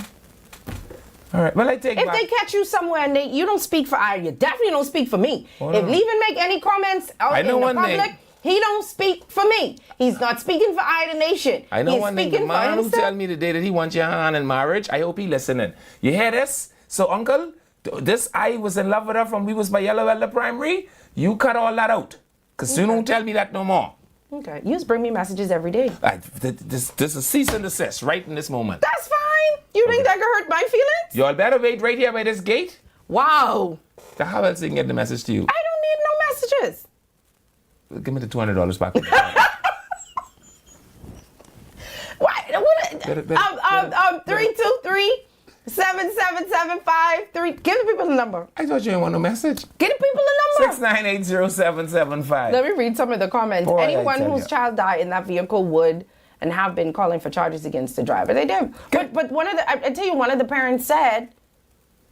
All right. Well, I take If they catch you somewhere and you don't speak for I, you definitely don't speak for me. Hold if on. Levin make any comments out in the public, he don't speak for me. He's not speaking for I, the nation. I know He's one thing. The speaking for man who himself. tell me today that he wants your hand in marriage, I hope he listening. You hear this? So, uncle, this I was in love with her from we was by Yellow Elder Primary. You cut all that out. Because you don't tell me that no more. Okay. You just bring me messages every day. This is cease and desist right in this moment. That's fine. You think that could hurt my feelings? Y'all better wait right here by this gate. Wow. How else they can get the message to you? I don't need no messages. Give me the $200 back. What? 323-7775. Give the people the number. I thought you didn't want no message. Give the people the number. 6980775. Let me read some of the comments. Boy, Anyone whose child died in that vehicle would and have been calling for charges against the driver. They did. But I tell you, one of the parents said,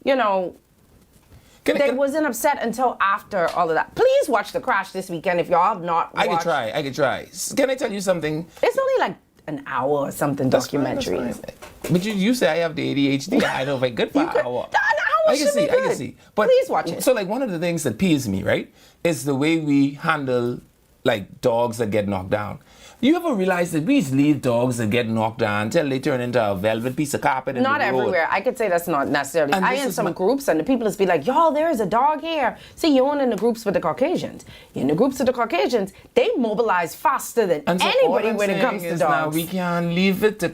you know, they wasn't upset until after all of that. Please watch The Crash this weekend if y'all have not watched. I could try. Can I tell you something? It's only like an hour or something documentary. That's fine. But you say I have the ADHD. I know if I good for an hour. I can see. But please watch it. So like one of the things that peeves me, right, is the way we handle like dogs that get knocked down. You ever realize that we just leave dogs that get knocked down until they turn into a velvet piece of carpet in Not the road? everywhere. I could say that's not necessarily. And I this in is some groups, and the people just be like, y'all, there is a dog here. See, you're in the groups with the Caucasians. In the groups with the Caucasians, they mobilize faster than And so anybody all I'm when it saying comes to is dogs. now we can't leave it to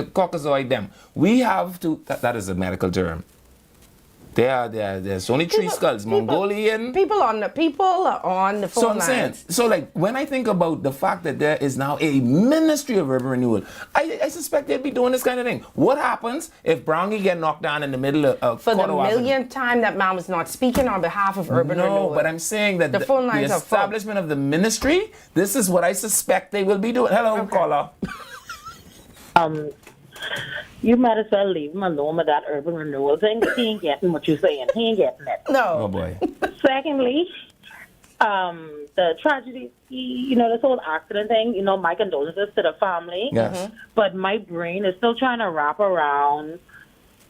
Caucasoid them. We have to, that is a medical term. There's only three skulls. Mongolian. People are on the phone So I'm lines. saying, so like when I think about the fact that there is now a Ministry of Urban Renewal, I suspect they'd be doing this kind of thing. What happens if Brownie get knocked down in the middle of For the Cordoba Avenue? millionth time, that man was not speaking on behalf of urban renewal. No, but I'm saying that the phone lines the are full. establishment of the ministry, this is what I suspect they will be doing. Hello, caller. You might as well leave him alone with that urban renewal thing. He ain't getting what you're saying. He ain't getting it. No. Oh, boy. Secondly, the tragedy, this whole accident thing, my condolences to the family. Yes. But my brain is still trying to wrap around.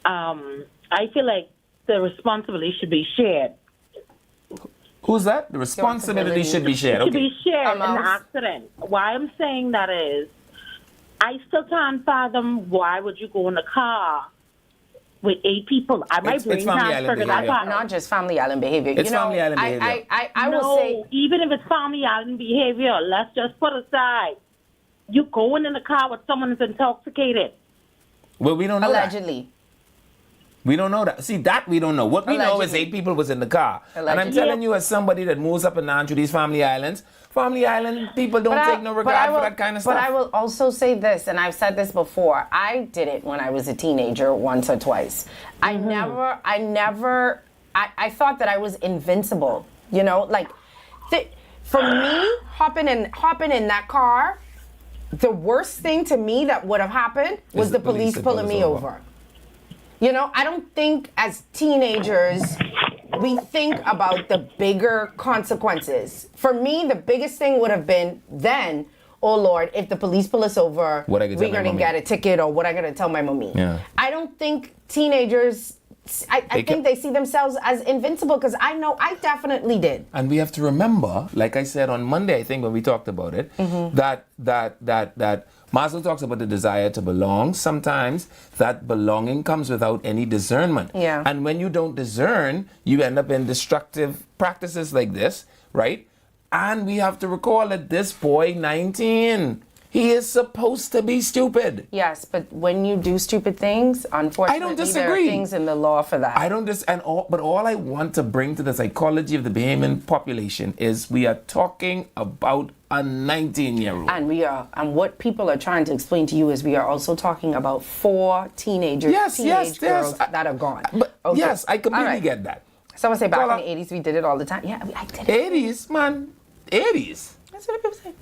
I feel like the responsibility should be shared. Who's that? The responsibility should be shared. It should Okay. be shared in the accident. Why I'm saying that is, I still can't fathom why would you go in a car with 8 people. My brain family can't island figure that behavior. out. Not just family island behavior. It's family island behavior. I will say, even if it's family island behavior, let's just put aside. You going in a car with someone who's intoxicated. Well, we don't know allegedly. that. We don't know that. See, that we don't know. What we know is 8 people was in the car. And I'm Allegedly. telling you, as somebody that moves up and down to these family islands people don't take no regard for that kind of stuff. But I will also say this, and I've said this before. I did it when I was a teenager once or twice. I thought that I was invincible. For me, hopping in that car, the worst thing to me that would have happened was the police pulling me over. I don't think as teenagers we think about the bigger consequences. For me, the biggest thing would have been then, oh Lord, if the police pull us over, What I could we're tell my going to mommy. get a ticket, or what I got to tell my mommy. Yeah. I don't think teenagers, I think they see themselves as invincible, because I know I definitely did. And we have to remember, like I said on Monday, I think when we talked about it, that Maslow talks about the desire to belong. Sometimes that belonging comes without any discernment. Yeah. And when you don't discern, you end up in destructive practices like this, right? And we have to recall that this boy, 19, he is supposed to be stupid. Yes, but when you do stupid things, unfortunately, I don't there are disagree. things in the law for that. I don't but all I want to bring to the psychology of the Bahamian population is we are talking about a 19-year-old. And what people are trying to explain to you is we are also talking about 4 teenagers, teenage girls that are gone. Okay. Yes, I completely All right. get that. Someone say back in the 80s we did it all the time. Yeah, I did it. 80s, man. 80s. That's what people say.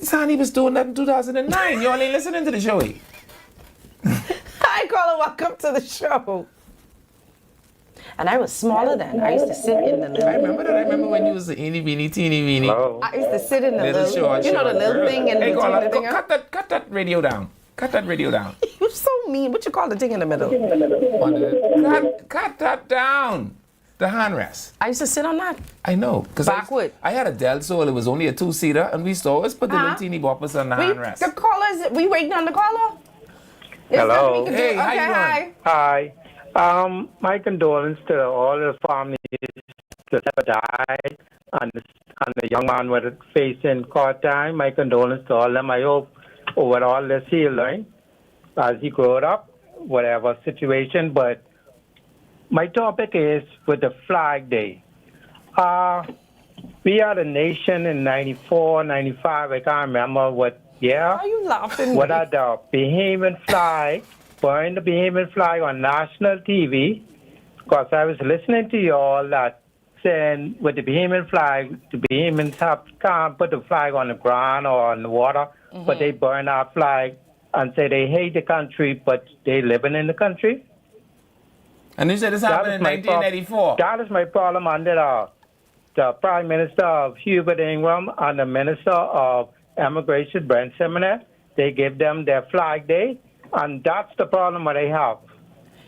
Son, he was doing that in 2009. You only listening to the show. Hi, caller. Welcome to the show. And I was smaller then. I used to sit in the little... I remember that. I remember when you was the teeny weeny. I used to sit in the little... short, you know the little girl. thing in Hey, between caller, the thing? cut that radio down. Cut that radio down. You're so mean. What you call the thing in the middle? Cut that down. The handrest. I used to sit on that. I know. Because Backward. I had a Del Sol. It was only a 2-seater. And we used to always put the little teeny boppers on the handrest. The callers... We waiting on the caller? There's Hello. nothing we can do. Hey, how okay, you hi. Hi. My condolences to all the families that have died and the young man was facing court time. My condolences to all of them. I hope over all this healing as he grew up, whatever situation. But my topic is with the Flag Day. We are the nation in 94, 95, I can't remember what year. Why are you laughing? What are the Bahamian flag, burn the Bahamian flag on national TV, because I was listening to you all that saying with the Bahamian flag, the Bahamians can't put the flag on the ground or on the water but they burn our flag and say they hate the country, but they living in the country. And you said this happened in 1984. That is my problem under the Prime Minister of Hubert Ingram and the Minister of Immigration, Brent Simonet. They give them their flag day, and that's the problem that they have.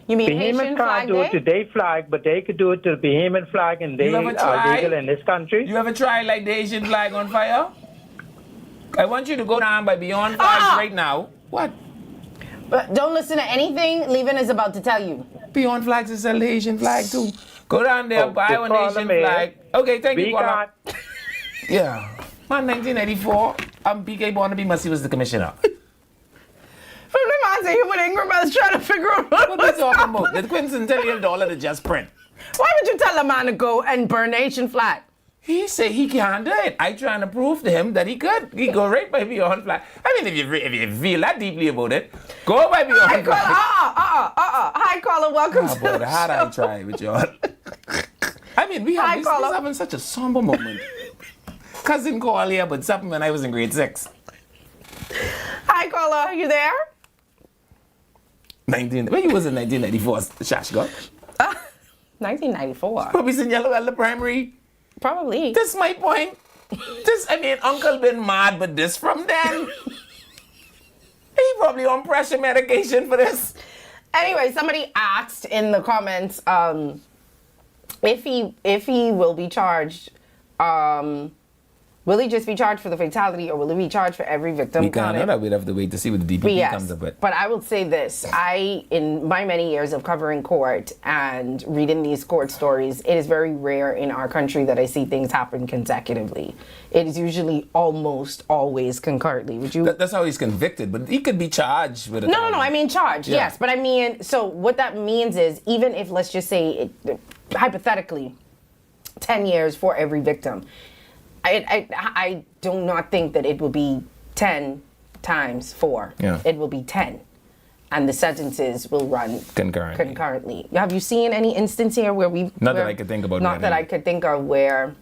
You mean Bahamians Haitian can't flag do day? it to their flag, but they could do it to the Bahamian flag, and they You ever are tried? legal in this country. You ever try like the Asian flag on fire? I want you to go down by Beyond Flags right now. What? But don't listen to anything Levin is about to tell you. Beyond Flags is a Asian flag too. Go down there, buy the one Asian problem is, flag. Okay, thank you, we Paula. Yeah. Man, 1984, PK Barnaby Massey was the commissioner. From the man say Hubert Ingram, I was trying to figure out what are you talking about? The quintillion dollar to just print. Why would you tell a man to go and burn the Asian flag? He said he can't do it. I trying to prove to him that he could. He go right by Beyond Flag. I mean, if you feel that deeply about it, go by Beyond Flag. Hi, caller. Welcome to the How'd I show. try with y'all? I mean, we have this having such a somber moment. Cousin called here, but something when I was in grade 6. Hi, caller. Are you there? When you was in 1994, Shashka? 1994. Probably in Yellow Elder Primary. Probably. This my point. Uncle been mad, but this from then. He probably on pressure medication for this. Anyway, somebody asked in the comments if he will be charged. Will he just be charged for the fatality, or will he be charged for every victim? We can't know that. We'd have to wait to see what the DPP comes up with. But I will say this. In my many years of covering court and reading these court stories, it is very rare in our country that I see things happen consecutively. It is usually almost always concurrently. Would you? That's how he's convicted, but he could be charged with a No, I mean charged, Yeah. yes. But I mean, so what that means is, even if, let's just say, hypothetically, 10 years for every victim, I do not think that it will be 10 times 4. Yeah. It will be 10. And the sentences will run concurrently. Have you seen any instance here where we... Not that I could think about. Not that I could think of where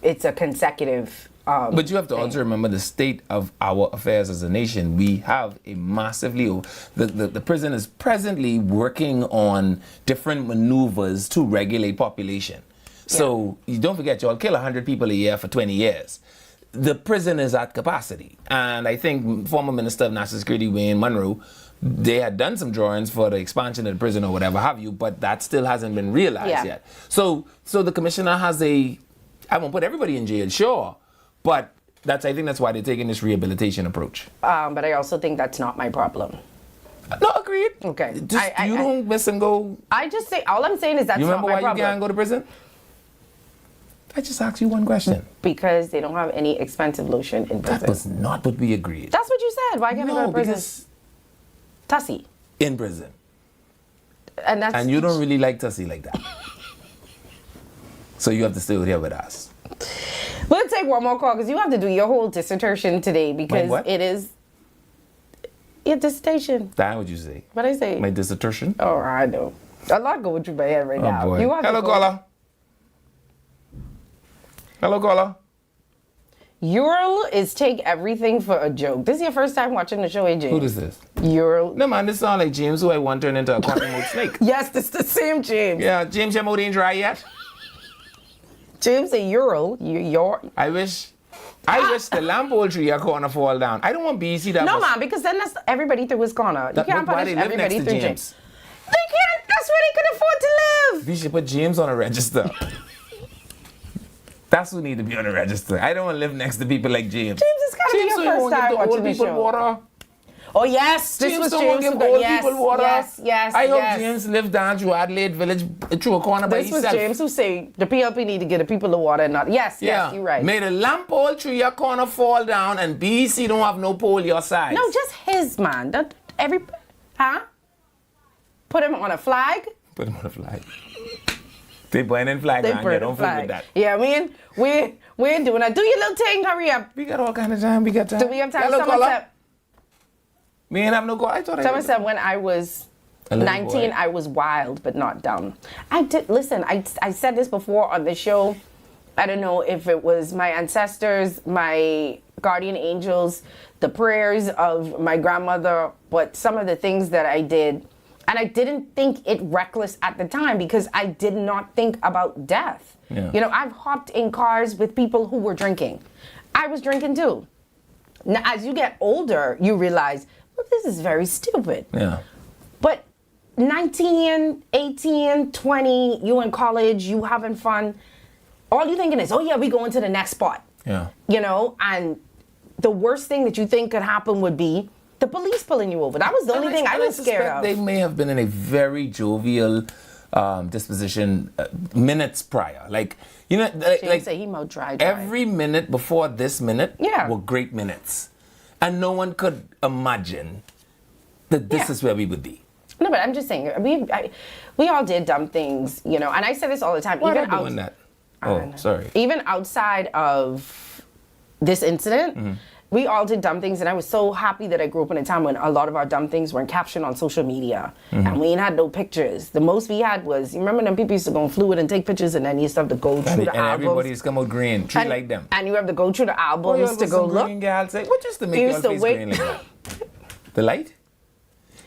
it's a consecutive... But you have to also remember the state of our affairs as a nation. We have a massively... The prison is presently working on different maneuvers to regulate population. So you don't forget, y'all kill 100 people a year for 20 years. The prison is at capacity. And I think former Minister of National Security, Wayne Munro, they had done some drawings for the expansion of the prison or whatever have you, but that still hasn't been realized yet. So the commissioner has I won't put everybody in jail, sure, but I think that's why they're taking this rehabilitation approach. But I also think that's not my problem. No, agreed. Okay. You don't miss and go. I just say, all I'm saying is that's You not remember my why problem. you can't go to prison? I just asked you one question. Because they don't have any expensive lotion in prison. That was not what we agreed. That's what you said. Why can't I go to prison? Because Tussie. in prison. And you don't really like Tussie like that. So you have to stay here with us. We'll take one more call because you have to do your whole dissertation today because it is your dissertation. That would you say? What I say? My dissertation? Oh, I know. A lot going through my head right now. Boy. You have Hello, to caller. Hello, caller. Ural is take everything for a joke. This is your first time watching the show, AJ. Who is this? Ural. No, man, this sounds like James, who I want turned into a quantum mode snake. Yes, this is the same James. Yeah, James, your mode ain't dry yet? James, a Ural. I wish the lamp old tree are gonna fall down. I don't want BC that No, man, because then that's everybody through his corner. You can't why punish they live everybody next to through James? James. They can't. That's where they can afford to live. We should put James on a register. That's who need to be on a register. I don't want to live next to people like James. James, it's gotta be your first time watching the show. Water. Oh yes, this was don't James. give old Yes, people water. yes. I hope James lived down through Adelaide Village, through a corner by This was himself. James who say the PLP need to get the people the water and not. Yes, you're right. May the lamp pole tree your corner fall down and BC don't have no pole your side. No, just his man. Put him on a flag. Put him on a flag. They burning flag They down burn here. the Don't flag. forget that. Yeah, we ain't doing that. Do your little thing. Hurry up. We got all kind of time. We got time. Do we have time? Hello, Someone caller. said. Me ain't have no call. I thought Someone said when I was A little 19, boy. I was wild but not dumb. I did listen. I said this before on the show. I don't know if it was my ancestors, my guardian angels, the prayers of my grandmother, but some of the things that I did, and I didn't think it reckless at the time because I did not think about death. Yeah. You know, I've hopped in cars with people who were drinking. I was drinking too. Now, as you get older, you realize, well, this is very stupid. Yeah. But 19, 18, 20, you in college, you having fun, all you thinking is, oh yeah, we going to the next spot. Yeah. You know, and the worst thing that you think could happen would be the police pulling you over. That was the only thing I was scared of. They may have been in a very jovial disposition minutes prior. Like, you know, like say he mowed dry. every minute before this minute were great minutes. And no one could imagine that this is where we would be. No, but I'm just saying, we all did dumb things, you know, and I say this all the time. Why even not doing that? Oh, sorry. Even outside of this incident, we all did dumb things, and I was so happy that I grew up in a time when a lot of our dumb things weren't captioned on social media, and we ain't had no pictures. The most we had was, you remember them people used to go on Fluid and take pictures, and then you used to have to go through the And albums. everybody's come out green, treat like them. And you have to go through the albums to go look. Green gal say, what just to make You you used to face wait. green like that? The light?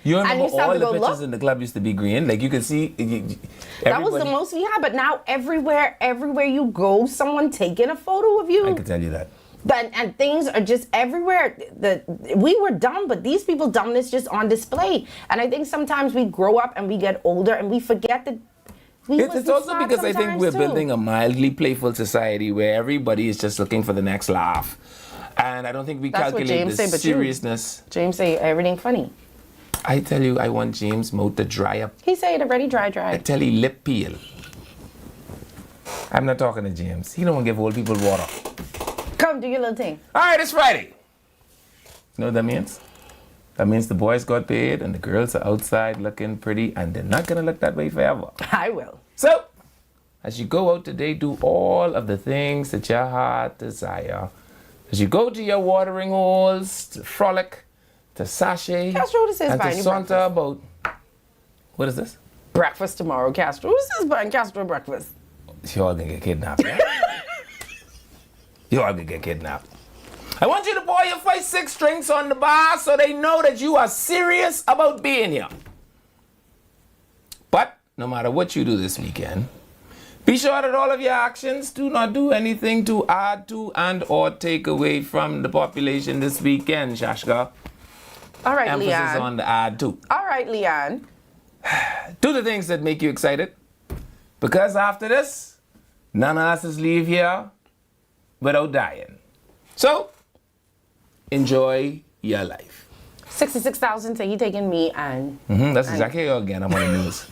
You And remember you used to have all to the go pictures look. in the club used to be green? Like you could see. That was the most we had, but now everywhere you go, someone taking a photo of you. I can tell you that. And things are just everywhere. We were dumb, but these people dumbness just on display. And I think sometimes we grow up and we get older and we forget that It's also because I think we're building a mildly playful society where everybody is just looking for the next laugh. And I don't think we That's what calculate James the say, but seriousness. James say everything funny. I tell you, I want James' mouth to dry up. He say it already dry. I tell you, lip peel. I'm not talking to James. He don't want to give old people water. Come, do your little thing. All right, it's Friday. You know what that means? That means the boys got paid and the girls are outside looking pretty, and they're not going to look that way forever. I will. So, as you go out today, do all of the things that your heart desire. As you go to your watering holes, to frolic, to sashay, Castro, this is and fine. to You saunter about. What is this? Breakfast tomorrow, Castro. This is buying Castro breakfast. You all gonna get kidnapped. Right? You all gonna get kidnapped. I want you to pour your 5-6 drinks on the bar so they know that you are serious about being here. But no matter what you do this weekend, be sure that all of your actions do not do anything to add to and or take away from the population this weekend, Shashka. All right, Emphasis Leon. on the add to. All right, Leon. Do the things that make you excited. Because after this, none of us is leave here without dying. So, enjoy your life. 66,000 say he taking me and That's exactly how again I'm on the news.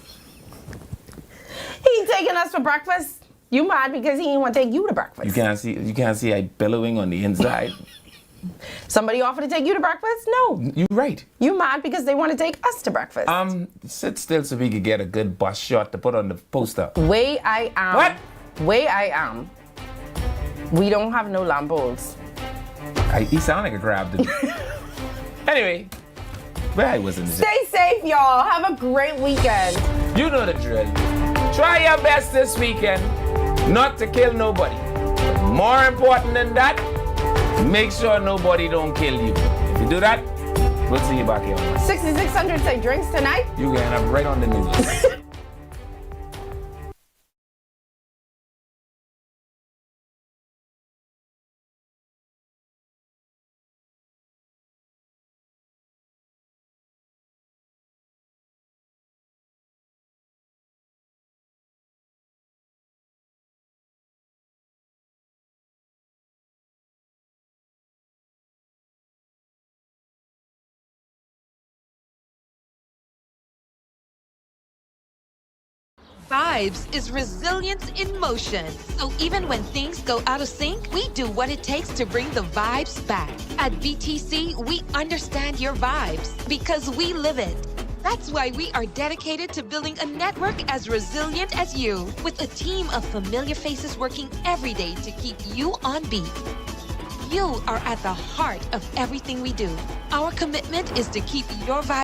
he taking us for breakfast. You mad because he didn't want to take you to breakfast. You can't see I billowing on the inside. Somebody offered to take you to breakfast? No. You're right. You mad because they want to take us to breakfast. Sit still so we could get a good bus shot to put on the poster. Way I am. What? Way I am. We don't have no Lambos. He sound like a crab to me. Anyway, where I was in the Stay safe, y'all. Have a great weekend. You know the drill. Try your best this weekend not to kill nobody. But more important than that, make sure nobody don't kill you. If you do that, we'll see you back here. 6600 say drinks tonight. You can end up right on the news. Vibes is resilience in motion. So even when things go out of sync, we do what it takes to bring the vibes back. At BTC, we understand your vibes because we live it. That's why we are dedicated to building a network as resilient as you, with a team of familiar faces working every day to keep you on beat. You are at the heart of everything we do. Our commitment is to keep your vibe